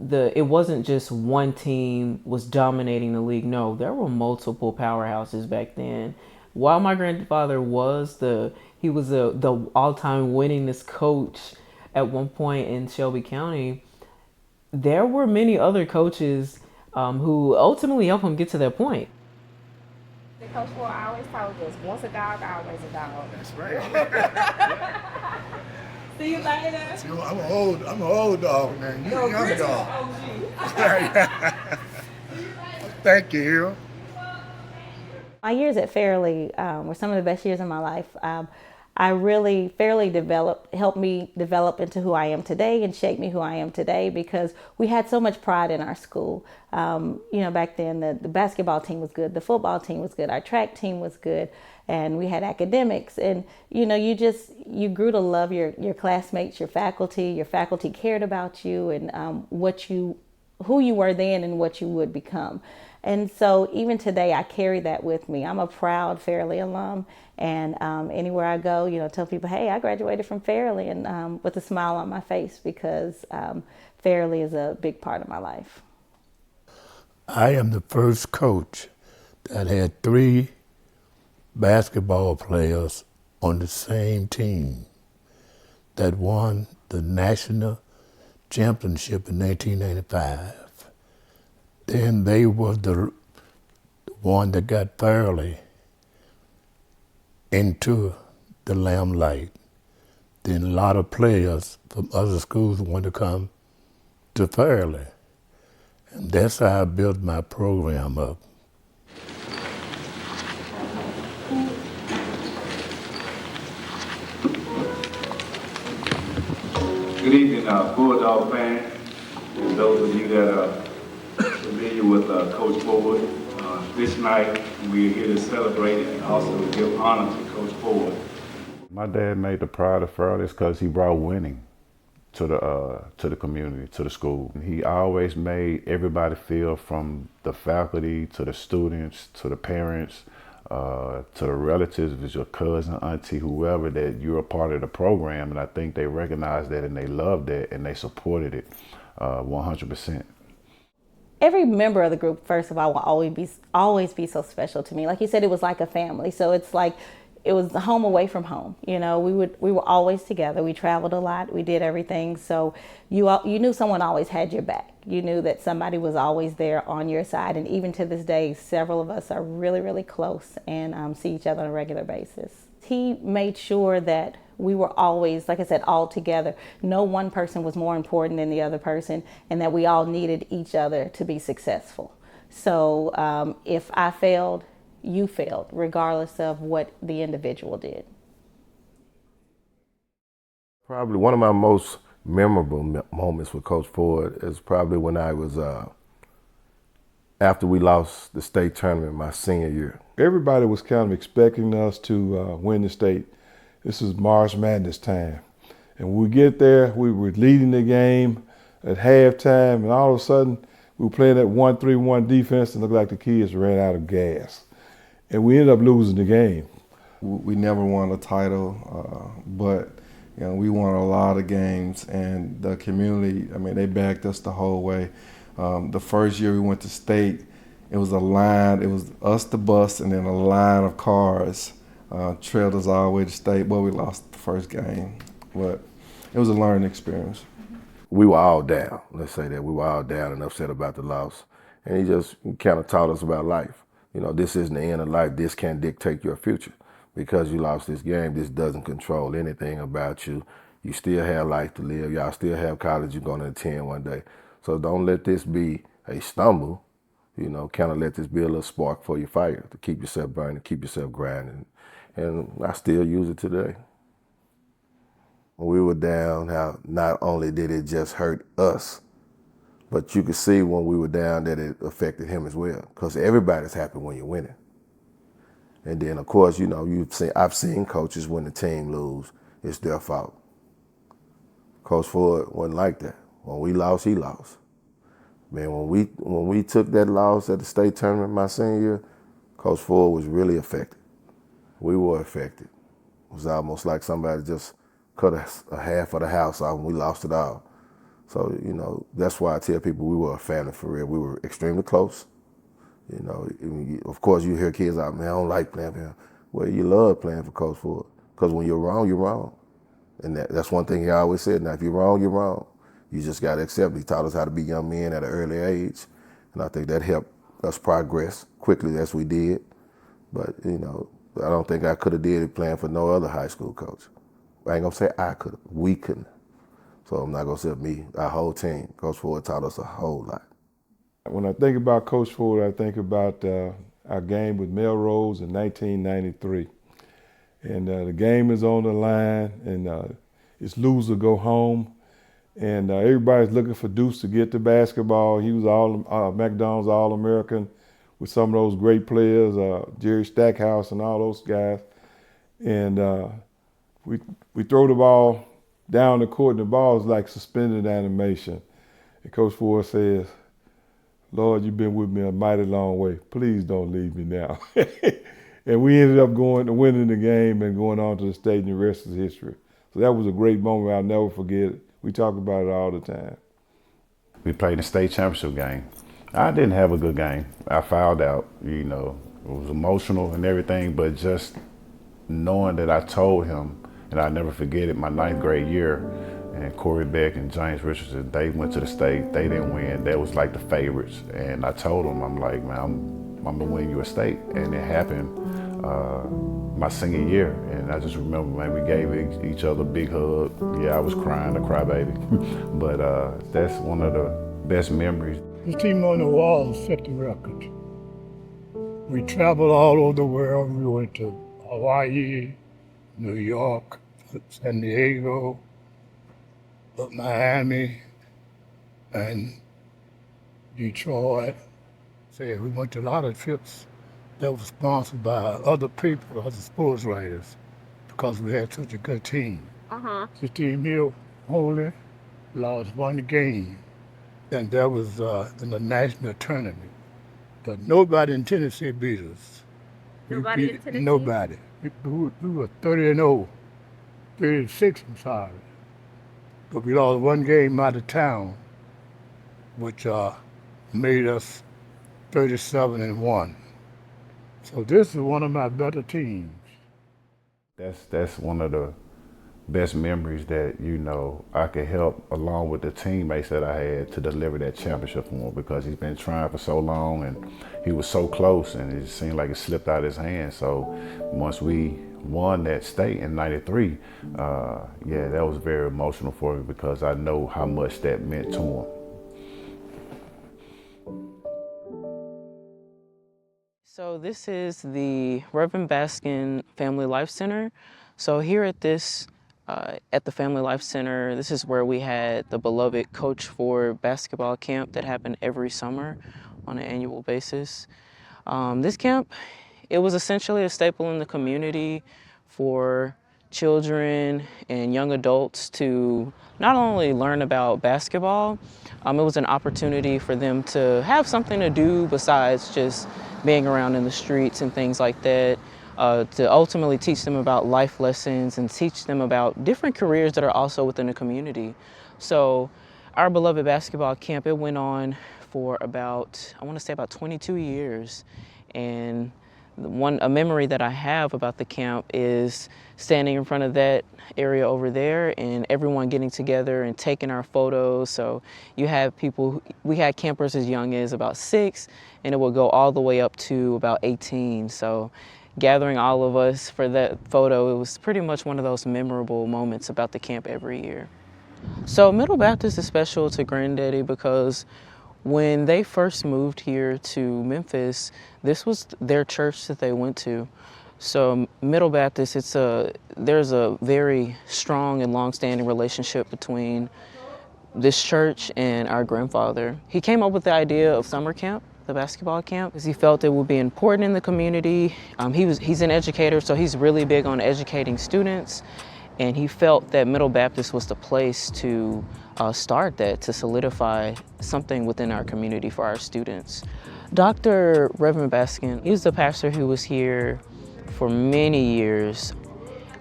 It wasn't just one team was dominating the league. No, there were multiple powerhouses back then. While my grandfather was the all-time winningest coach at one point in Shelby County, there were many other coaches who ultimately helped him get to that point. Coach Ford always told us, once a dog, always a dog. That's right. See you later. See, I'm an old dog now. You're a young dog. Thank you. My years at Fairleigh were some of the best years of my life. Fairleigh helped me develop into who I am today and shape me who I am today, because we had so much pride in our school. Back then the basketball team was good, the football team was good, our track team was good, and we had academics. And you grew to love your classmates, your faculty cared about you and who you were then and what you would become. And so even today, I carry that with me. I'm a proud Fairleigh alum, and anywhere I go, tell people, hey, I graduated from Fairleigh, and with a smile on my face, because Fairleigh is a big part of my life. I am the first coach that had 3 basketball players on the same team that won the national championship in 1995. Then they were the one that got Fairleigh into the limelight. Then a lot of players from other schools wanted to come to Fairleigh. And that's how I built my program up. Good evening, Bulldog fans, and those of you that are familiar with Coach Ford. This night, we're here to celebrate and also give honor to Coach Ford. My dad made the pride of Fairleigh because he brought winning to the community, to the school. He always made everybody feel, from the faculty to the students to the parents to the relatives, if it's your cousin, auntie, whoever, that you're a part of the program. And I think they recognized that and they loved that and they supported it 100%. Every member of the group, first of all, will always be so special to me. Like you said, it was like a family. So it's like it was home away from home. We were always together. We traveled a lot. We did everything. So you knew someone always had your back. You knew that somebody was always there on your side. And even to this day, several of us are really, really close and see each other on a regular basis. He made sure that we were always, like I said, all together. No one person was more important than the other person, and that we all needed each other to be successful. So if I failed, you failed, regardless of what the individual did. Probably one of my most memorable moments with Coach Ford is probably when I was, after we lost the state tournament my senior year. Everybody was kind of expecting us to win the state. This is March Madness time. And when we get there, we were leading the game at halftime, and all of a sudden, we were playing that 1-3-1 defense, and it looked like the kids ran out of gas. And we ended up losing the game. We never won a title, but we won a lot of games, and the community, I mean, they backed us the whole way. The first year we went to state, it was a line, it was us, the bus, and then a line of cars trailed us all the way to state, but we lost the first game. But it was a learning experience. We were all down, let's say that. We were all down and upset about the loss. And he just kind of taught us about life. This isn't the end of life. This can't dictate your future. Because you lost this game, this doesn't control anything about you. You still have life to live. Y'all still have college you're going to attend one day. So don't let this be a stumble. Kind of let this be a little spark for your fire to keep yourself burning, keep yourself grinding. And I still use it today. When we were down, how not only did it just hurt us, but you could see when we were down that it affected him as well. Because everybody's happy when you're winning. And then, of course, I've seen coaches when the team lose, it's their fault. Coach Ford wasn't like that. When we lost, he lost. Man, when we took that loss at the state tournament my senior year, Coach Ford was really affected. We were affected. It was almost like somebody just cut a half of the house off and we lost it all. So, that's why I tell people we were a family for real. We were extremely close. Of course, you hear kids out, man, I don't like playing for him. Well, you love playing for Coach Ford. Because when you're wrong, you're wrong. And that's one thing he always said. Now, if you're wrong, you're wrong. You just got to accept it. He taught us how to be young men at an early age. And I think that helped us progress quickly as we did. But, I don't think I could have did it playing for no other high school coach. I ain't going to say I could have. We couldn't. So I'm not going to say me. Our whole team. Coach Ford taught us a whole lot. When I think about Coach Ford, I think about our game with Melrose in 1993. And the game is on the line, and it's lose or go home. And everybody's looking for Deuce to get the basketball. He was McDonald's All-American with some of those great players, Jerry Stackhouse and all those guys. And we throw the ball down the court, and the ball is like suspended animation. And Coach Ford says, Lord, you've been with me a mighty long way. Please don't leave me now. And we ended up winning the game and going on to the state, and the rest is history. So that was a great moment. I'll never forget it. We talk about it all the time. We played the state championship game. I didn't have a good game. I fouled out, It was emotional and everything, but just knowing that I told him, and I'll never forget it, my 9th grade year, and Corey Beck and James Richardson, they went to the state. They didn't win. They was like the favorites. And I told them, I'm like, man, I'm going to win you a state. And it happened my senior year. And I just remember, man, we gave each other a big hug. Yeah, I was crying, a crybaby. But that's one of the best memories. The team on the wall set the record. We traveled all over the world. We went to Hawaii, New York, San Diego, Miami, and Detroit. We went to a lot of trips that were sponsored by other people, other sports writers, because we had such a good team. The team here only lost one game, and that was in the national tournament. But nobody in Tennessee beat us. Nobody in Tennessee? Nobody. We were 30-0, 36, I'm sorry. But we lost one game out of town, which made us 37-1. So this is one of my better teams. That's one of the best memories that, I could help along with the teammates that I had to deliver that championship for him, because he's been trying for so long and he was so close and it seemed like it slipped out of his hands. So once we won that state in '93, that was very emotional for me, because I know how much that meant to him. So this is the Reverend Baskin Family Life Center. So here at at the Family Life Center, this is where we had the beloved Coach Ford basketball camp that happened every summer on an annual basis. This camp, it was essentially a staple in the community for children and young adults to not only learn about basketball, it was an opportunity for them to have something to do besides just being around in the streets and things like that, to ultimately teach them about life lessons and teach them about different careers that are also within the community. So our beloved basketball camp, it went on for about, I want to say about 22 years. And a memory that I have about the camp is standing in front of that area over there and everyone getting together and taking our photos. So you have people, we had campers as young as about 6, and it would go all the way up to about 18. So gathering all of us for that photo, it was pretty much one of those memorable moments about the camp every year. So Middle Baptist is special to Granddaddy because when they first moved here to Memphis, this was their church that they went to. So Middle Baptist, there's a very strong and long-standing relationship between this church and our grandfather. He came up with the idea of summer camp, the basketball camp, because he felt it would be important in the community. He's an educator, so he's really big on educating students. And he felt that Middle Baptist was the place to start that, to solidify something within our community for our students. Dr. Reverend Baskin, he was the pastor who was here for many years.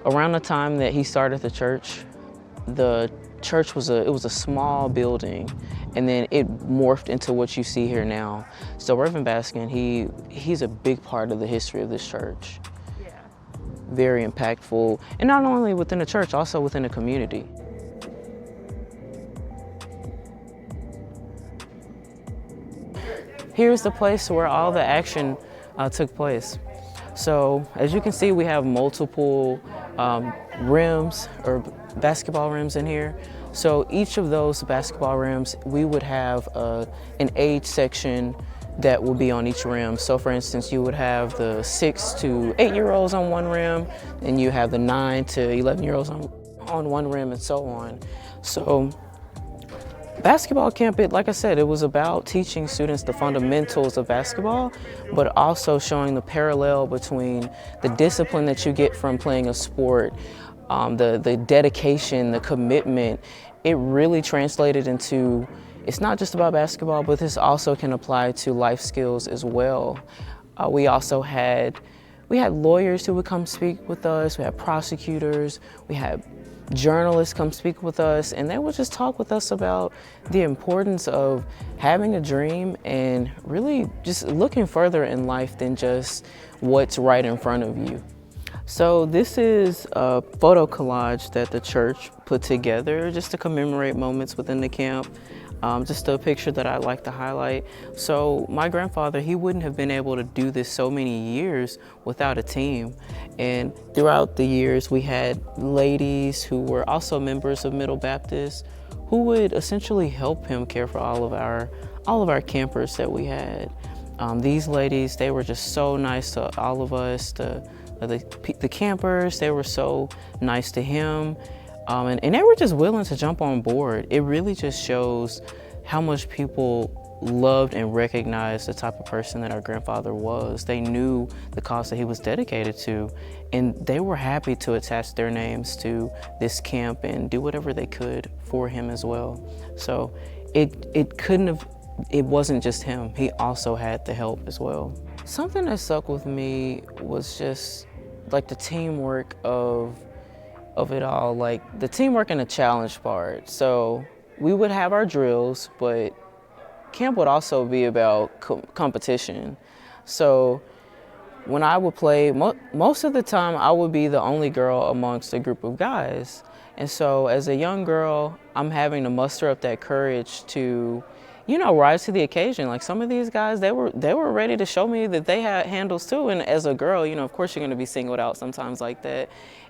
Around the time that he started the church was a small building, and then it morphed into what you see here now. So Reverend Baskin, he's a big part of the history of this church. Very impactful, and not only within the church, also within the community. Here's the place where all the action took place. So as you can see, we have multiple rims or basketball rims in here. So each of those basketball rims, we would have an age section that will be on each rim. So for instance, you would have the 6 to 8-year-olds on one rim, and you have the 9 to 11-year-olds on one rim, and so on. So basketball camp, like I said, it was about teaching students the fundamentals of basketball, but also showing the parallel between the discipline that you get from playing a sport, the dedication, the commitment. It really translated into, it's not just about basketball, but this also can apply to life skills as well. We also had lawyers who would come speak with us. We had prosecutors. We had journalists come speak with us, and they would just talk with us about the importance of having a dream and really just looking further in life than just what's right in front of you. So this is a photo collage that the church put together just to commemorate moments within the camp. Just a picture that I like to highlight. So my grandfather, he wouldn't have been able to do this so many years without a team. And throughout the years, we had ladies who were also members of Middle Baptist who would essentially help him care for all of our campers that we had. These ladies, they were just so nice to all of us, the campers. They were so nice to him. And they were just willing to jump on board. It really just shows how much people loved and recognized the type of person that our grandfather was. They knew the cause that he was dedicated to, and they were happy to attach their names to this camp and do whatever they could for him as well. So it wasn't just him. He also had the help as well. Something that stuck with me was just like the teamwork of it all, like the teamwork and the challenge part. So we would have our drills, but camp would also be about competition. So when I would play, most of the time I would be the only girl amongst a group of guys. And so as a young girl, I'm having to muster up that courage to, rise to the occasion. Like some of these guys, they were ready to show me that they had handles too. And as a girl, of course you're gonna be singled out sometimes like that.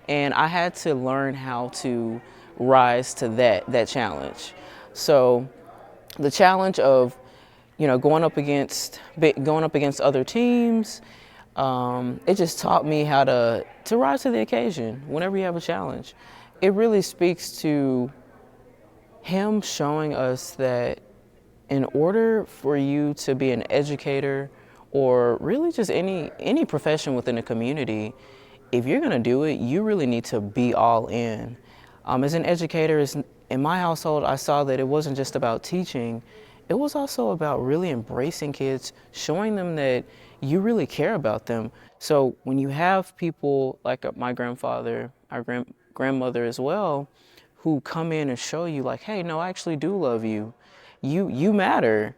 And I had to learn how to rise to that challenge. So the challenge of, going up against other teams, It just taught me how to rise to the occasion whenever you have a challenge. It really speaks to him showing us that in order for you to be an educator or really just any profession within a community, if you're gonna do it, you really need to be all in. As an educator, in my household, I saw that it wasn't just about teaching, it was also about really embracing kids, showing them that you really care about them. So when you have people like my grandfather, our grandmother as well, who come in and show you like, hey, no, I actually do love you. You matter.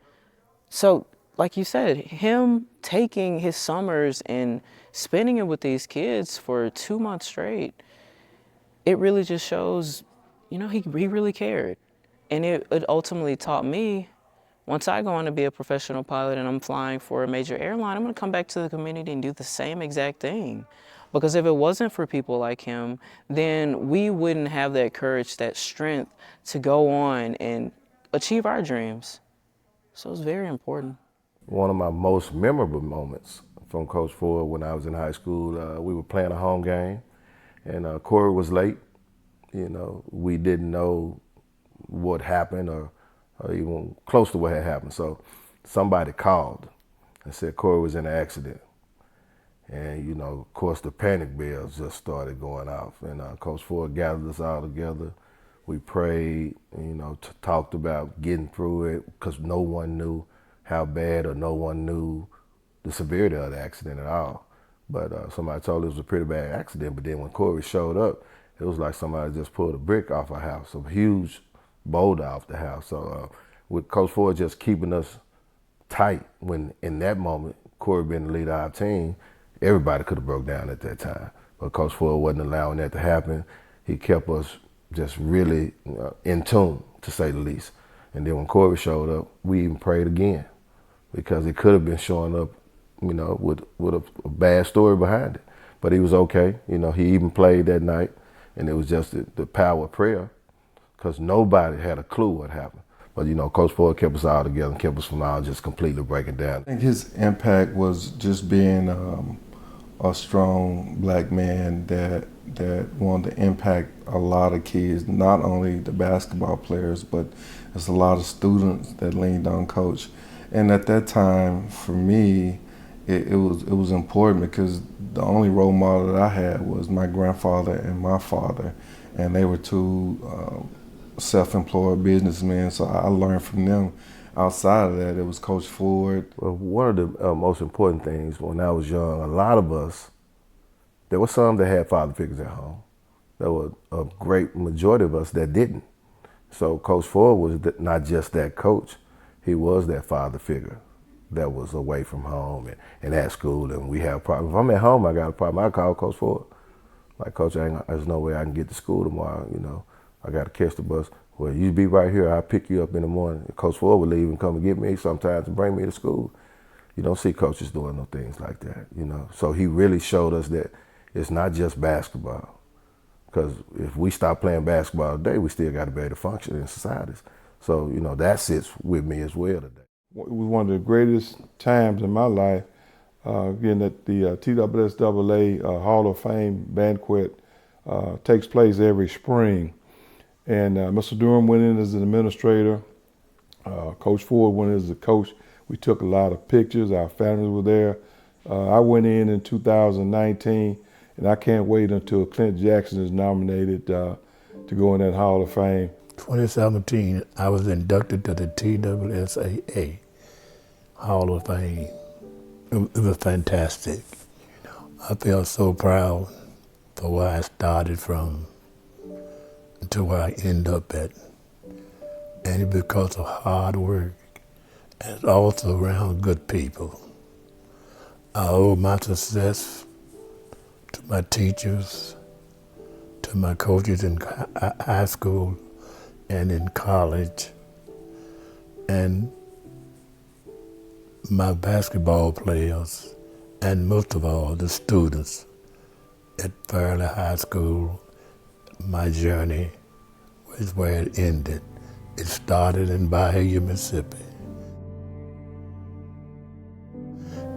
So like you said, him taking his summers and spending it with these kids for 2 months straight, it really just shows, he really cared. And it ultimately taught me, once I go on to be a professional pilot and I'm flying for a major airline, I'm gonna come back to the community and do the same exact thing. Because if it wasn't for people like him, then we wouldn't have that courage, that strength to go on and achieve our dreams. So it's very important. One of my most memorable moments from Coach Ford when I was in high school, we were playing a home game and Corey was late. We didn't know what happened or even close to what had happened. So somebody called and said Corey was in an accident. And, of course, the panic bells just started going off. And Coach Ford gathered us all together. We prayed, talked about getting through it because no one knew how bad or no one knew the severity of the accident at all. But somebody told us it was a pretty bad accident. But then when Corey showed up, it was like somebody just pulled a brick off our house, a huge boulder off the house. So with Coach Ford just keeping us tight when in that moment, Corey being the leader of our team, everybody could have broke down at that time. But Coach Ford wasn't allowing that to happen. He kept us just really in tune, to say the least. And then when Corey showed up, we even prayed again because it could have been showing up, with a bad story behind it. But he was okay. He even played that night, and it was just the power of prayer because nobody had a clue what happened. But, Coach Ford kept us all together and kept us from all just completely breaking down. I think his impact was just being a strong black man that wanted to impact a lot of kids, not only the basketball players, but there's a lot of students that leaned on Coach. And at that time, for me, it was important because the only role model that I had was my grandfather and my father, and they were two self-employed businessmen, so I learned from them. Outside of that, it was Coach Ford. Well, one of the most important things when I was young, a lot of us, there were some that had father figures at home. There were a great majority of us that didn't. So Coach Ford was not just that coach, he was that father figure that was away from home and at school, and we have problems. If I'm at home, I got a problem, I call Coach Ford. Like, Coach, there's no way I can get to school tomorrow, I got to catch the bus. Well, you be right here, I'll pick you up in the morning. Coach Ford would leave and come and get me sometimes and bring me to school. You don't see coaches doing no things like that, So he really showed us that it's not just basketball. Because if we stop playing basketball today, we still got to be able to function in societies. So, that sits with me as well today. It was one of the greatest times in my life, getting at the TSSAA Hall of Fame banquet takes place every spring. And Mr. Durham went in as an administrator. Coach Ford went in as a coach. We took a lot of pictures. Our families were there. I went in 2019, and I can't wait until Clint Jackson is nominated to go in that Hall of Fame. 2017, I was inducted to the TSSAA Hall of Fame. It was fantastic. I felt so proud for where I started from to where I end up at. And it's because of hard work and also around good people. I owe my success to my teachers, to my coaches in high school and in college, and my basketball players, and most of all, the students at Fairleigh High School. My journey was where it ended. It started in Bahia, Mississippi.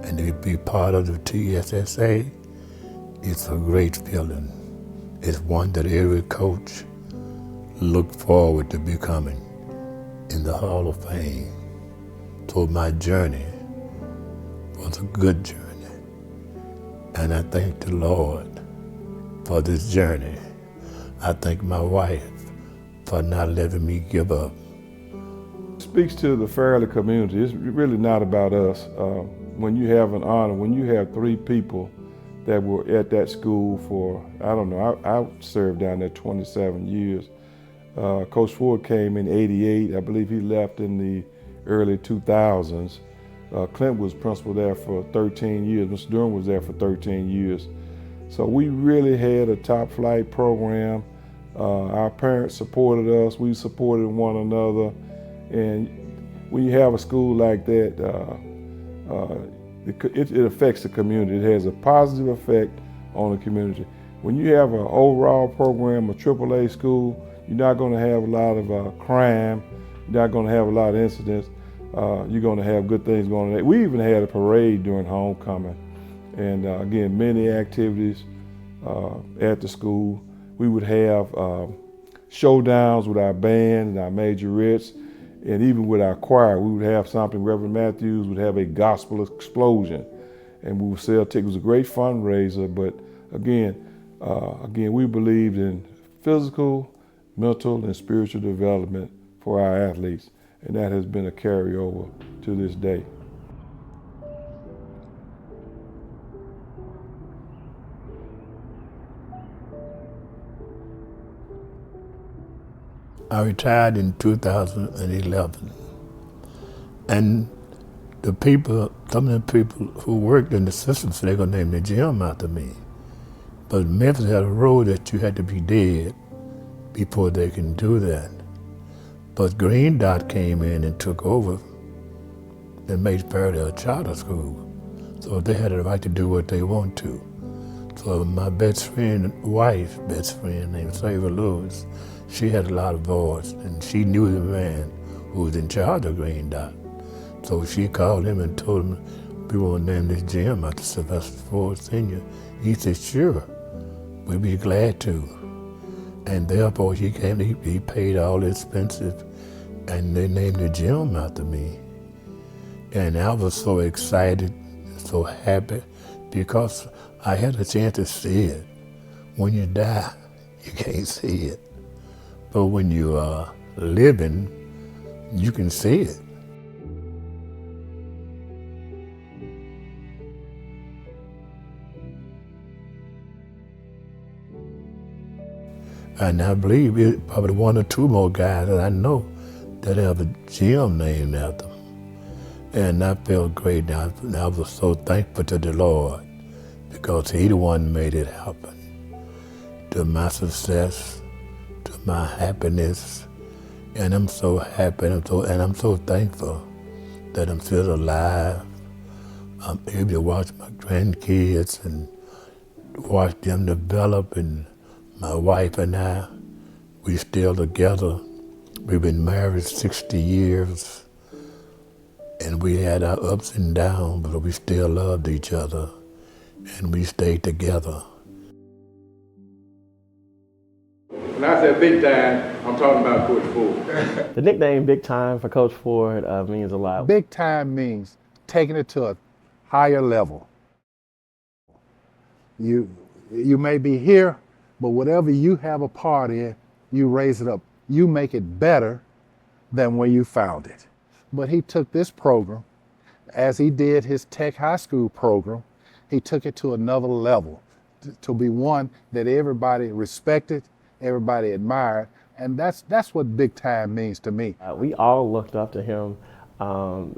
and to be part of the TSSAA, it's a great feeling. It's one that every coach look forward to becoming in the Hall of Fame. So my journey was a good journey. And I thank the Lord for this journey. I thank my wife for not letting me give up. It speaks to the Fairleigh community. It's really not about us. When you have an honor, when you have 3 people that were at that school for, I don't know, I served down there 27 years. Coach Ford came in '88. I believe he left in the early 2000s. Clint was principal there for 13 years. Mr. Durham was there for 13 years. So we really had a top flight program. Our parents supported us. We supported one another. And when you have a school like that, it affects the community. It has a positive effect on the community. When you have an overall program, a AAA school, you're not going to have a lot of crime. You're not going to have a lot of incidents. You're going to have good things going on. We even had a parade during homecoming. And again, many activities at the school. We would have showdowns with our band and our majorettes, and even with our choir. We would have something. Reverend Matthews would have a gospel explosion, and we would sell tickets. It was a great fundraiser, but again, we believed in physical, mental, and spiritual development for our athletes, and that has been a carryover to this day. I retired in 2011, and some of the people who worked in the system said they're going to name the gym after me. But Memphis had a rule that you had to be dead before they can do that. But Green Dot came in and took over and made Fairleigh a charter school. So they had the right to do what they want to. So my best friend named Sarah Lewis, she had a lot of voice, and she knew the man who was in charge of Green Dot. So she called him and told him, we want to name this gym after Sylvester Ford Sr. He said, sure, we'd be glad to. And therefore he came, he paid all the expenses, and they named the gym after me. And I was so excited, so happy, because I had a chance to see it. When you die, you can't see it. But when you are living, you can see it. And I believe it's probably 1 or 2 more guys that I know that have a gym named after them. And I felt great. I was so thankful to the Lord, because He the one made it happen. To my success, to my happiness, and I'm so happy, and I'm so thankful that I'm still alive. I'm able to watch my grandkids and watch them develop, and my wife and I, we still together. We've been married 60 years, and we had our ups and downs, but we still loved each other, and we stayed together. When I said big time, I'm talking about Coach Ford. The nickname Big Time for Coach Ford means a lot. Big time means taking it to a higher level. You may be here, but whatever you have a part in, you raise it up. You make it better than when you found it. But he took this program, as he did his Tech High School program, he took it to another level, to be one that everybody respected, everybody admired, and that's what big time means to me. We all looked up to him.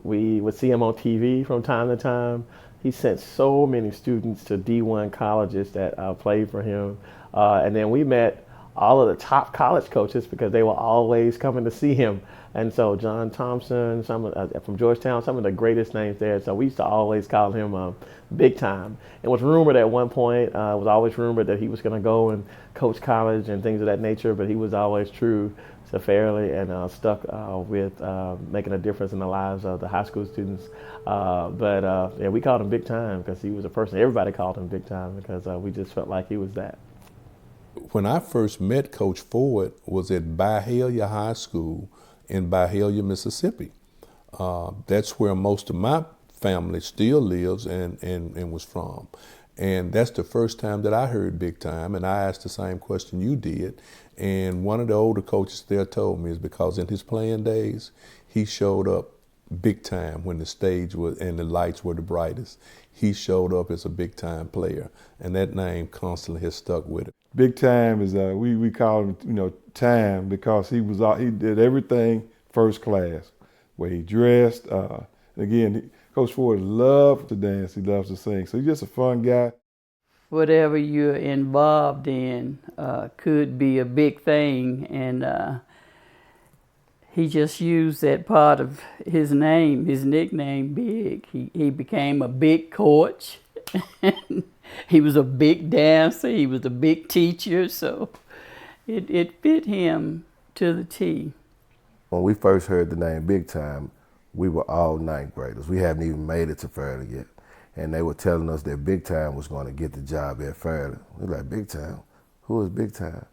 We would see him on TV from time to time. He sent so many students to D1 colleges that played for him. And then we met all of the top college coaches because they were always coming to see him. And so John Thompson, from Georgetown, some of the greatest names there. So we used to always call him Big Time. It was rumored at one point, it was always rumored that he was going to go and coach college and things of that nature, but he was always true to Fairleigh and stuck with making a difference in the lives of the high school students. Yeah, we called him Big Time because he was a person. Everybody called him Big Time because we just felt like he was that. When I first met Coach Ford was at Byhalia High School in Byhalia, Mississippi. That's where most of my family still lives and was from. And that's the first time that I heard Big Time, and I asked the same question you did. And one of the older coaches there told me is because in his playing days, he showed up big time when the stage was and the lights were the brightest. He showed up as a big time player, and that name constantly has stuck with it. Big Time is we call him Time because he did everything first class. Where he dressed, again, Coach Ford loved to dance. He loves to sing, so he's just a fun guy. Whatever you're involved in could be a big thing, and he just used that part of his name, his nickname, Big. He became a big coach. He was a big dancer. He was a big teacher, so it fit him to the T. When we first heard the name Big Time, we were all ninth graders. We hadn't even made it to Fairleigh yet. And they were telling us that Big Time was going to get the job at Fairleigh. We were like, Big Time? Who is Big Time?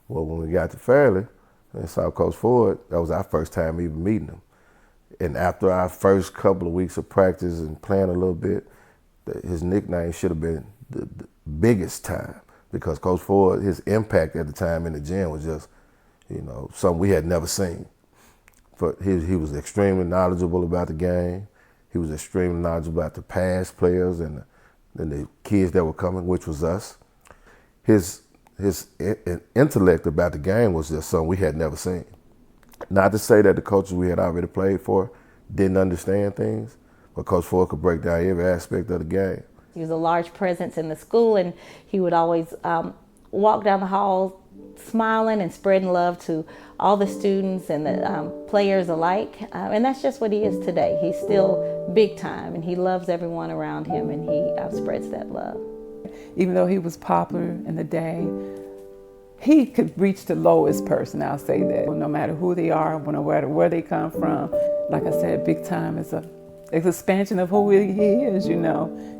Well, when we got to Fairleigh and saw Coach Ford, that was our first time even meeting him. And after our first couple of weeks of practice and playing a little bit, his nickname should have been the Biggest Time because Coach Ford, his impact at the time in the gym was just, something we had never seen. He was extremely knowledgeable about the game. He was extremely knowledgeable about the past players and the kids that were coming, which was us. His intellect about the game was just something we had never seen. Not to say that the coaches we had already played for didn't understand things, but Coach Ford could break down every aspect of the game. He was a large presence in the school, and he would always walk down the hall smiling and spreading love to all the students and the players alike. And that's just what he is today. He's still Big Time, and he loves everyone around him, and he spreads that love. Even though he was popular in the day, he could reach the lowest person, I'll say that. No matter who they are, no matter where they come from. Like I said, Big Time is an expansion of who he is,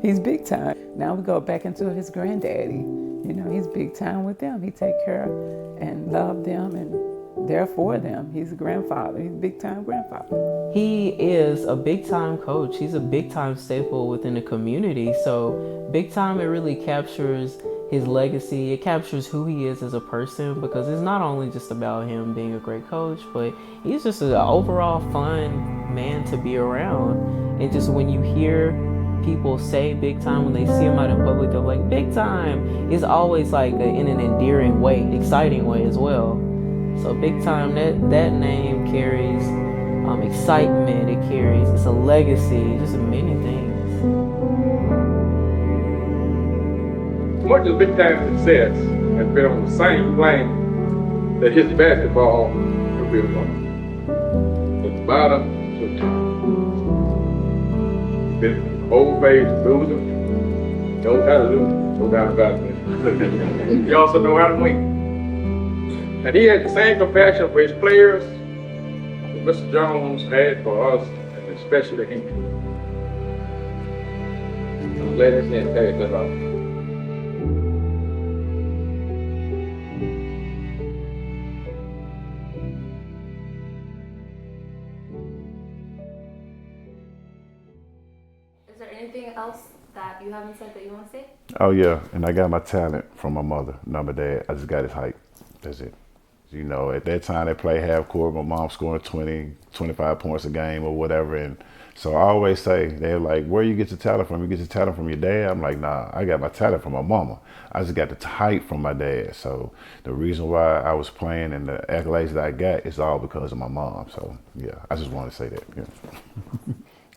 He's Big Time. Now we go back into his granddaddy. He's Big Time with them. He take care and love them and there for them. He's a grandfather. He's a Big Time grandfather. He is a Big Time coach. He's a Big Time staple within the community. So Big Time, it really captures his legacy. It captures who he is as a person because it's not only just about him being a great coach, but he's just an overall fun man to be around. And just when you hear people say Big Time, when they see him out in public, they're like, Big Time. It's always like in an endearing way, exciting way as well. So Big Time, that name carries excitement, it's a legacy, just many things. Much of Big Time's success has been on the same plane that his basketball has been on. From the bottom to the top. He's been old phase loser, knows how to lose, no doubt about it. He also knows how to win. And he had the same compassion for his players that Mr. Jones had for us, and especially him. I'm glad his name passed that off. Is there anything else that you haven't said that you want to say? Oh yeah, and I got my talent from my mother, not my dad. I just got his height. That's it. At that time they played half court, my mom scoring 20, 25 points a game or whatever. And so I always say, they're like, where you get your talent from? You get your talent from your dad? I'm like, nah, I got my talent from my mama. I just got the height from my dad. So the reason why I was playing and the accolades that I got is all because of my mom. So yeah, I just wanted to say that. Yeah.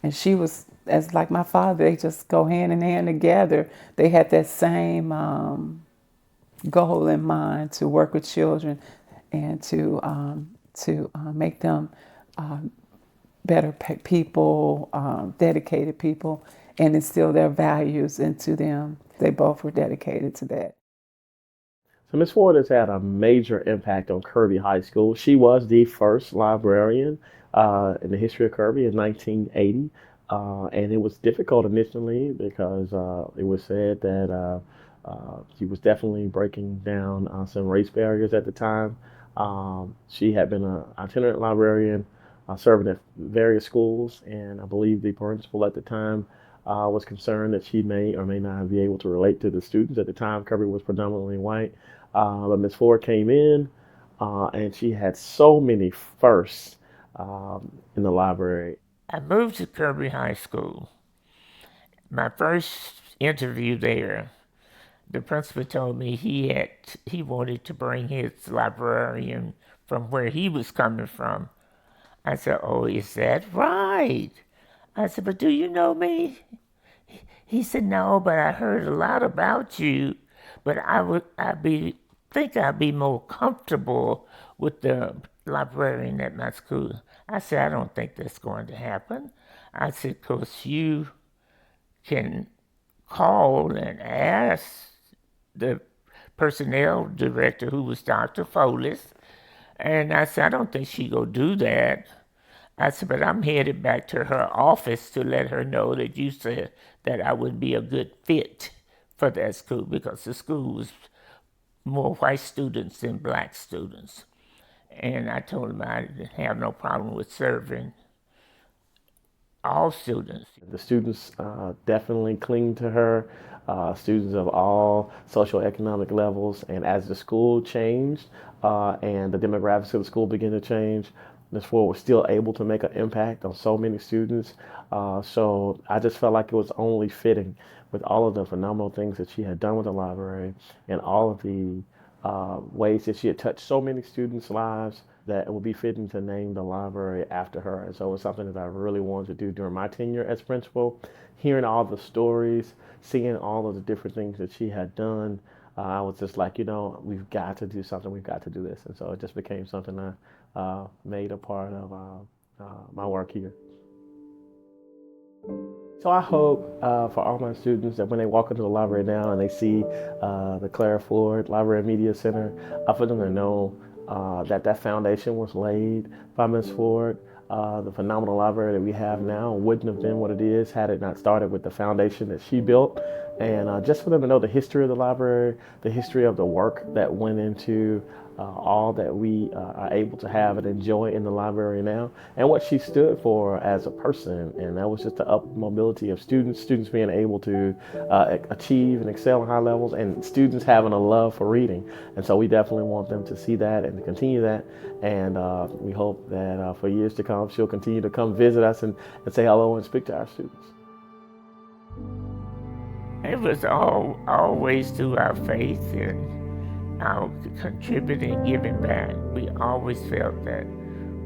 And she was, as like my father, they just go hand in hand together. They had that same goal in mind to work with children and to make them better people, dedicated people, and instill their values into them. They both were dedicated to that. So Ms. Ford has had a major impact on Kirby High School. She was the first librarian in the history of Kirby in 1980. And it was difficult initially because it was said that she was definitely breaking down some race barriers at the time. She had been an itinerant librarian serving at various schools, and I believe the principal at the time was concerned that she may or may not be able to relate to the students. At the time, Kirby was predominantly white. But Ms. Ford came in, and she had so many firsts in the library. I moved to Kirby High School. My first interview there, the principal told me he wanted to bring his librarian from where he was coming from. I said, "Oh, is that right?" I said, "But do you know me?" He said, "No, but I heard a lot about you, but I'd be more comfortable with the librarian at my school." I said, "I don't think that's going to happen." I said, "'Cause you can call and ask the personnel director, who was Dr. Folis." And I said, "I don't think she gonna do that." I said, "But I'm headed back to her office to let her know that you said that I would be a good fit for that school, because the school was more white students than black students." And I told him I didn't have no problem with serving all students. The students definitely cling to her, students of all socioeconomic levels. And as the school changed and the demographics of the school began to change, Ms. Ford was still able to make an impact on so many students. So I just felt like it was only fitting, with all of the phenomenal things that she had done with the library and all of the ways that she had touched so many students' lives, that it would be fitting to name the library after her. And so it was something that I really wanted to do during my tenure as principal. Hearing all the stories, seeing all of the different things that she had done, I was just like, we've got to do something. We've got to do this. And so it just became something I made a part of my work here. So I hope for all my students that when they walk into the library now and they see the Clara Ford Library and Media Center, for them to know that foundation was laid by Ms. Ford. The phenomenal library that we have now wouldn't have been what it is had it not started with the foundation that she built. And just for them to know the history of the library, the history of the work that went into all that we are able to have and enjoy in the library now, and what she stood for as a person. And that was just the up mobility of students being able to achieve and excel at high levels, and students having a love for reading. And so we definitely want them to see that and to continue that. And we hope that for years to come, she'll continue to come visit us and say hello and speak to our students. It was always through our faith and our contributing, giving back. We always felt that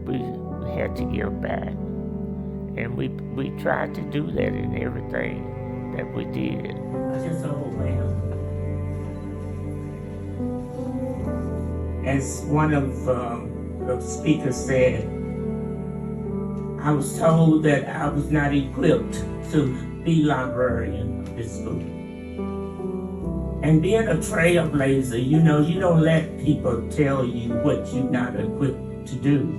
we had to give back. And we tried to do that in everything that we did. Just overwhelmed. As one of the speakers said, I was told that I was not equipped to be librarian of this school. And being a trailblazer, you don't let people tell you what you're not equipped to do.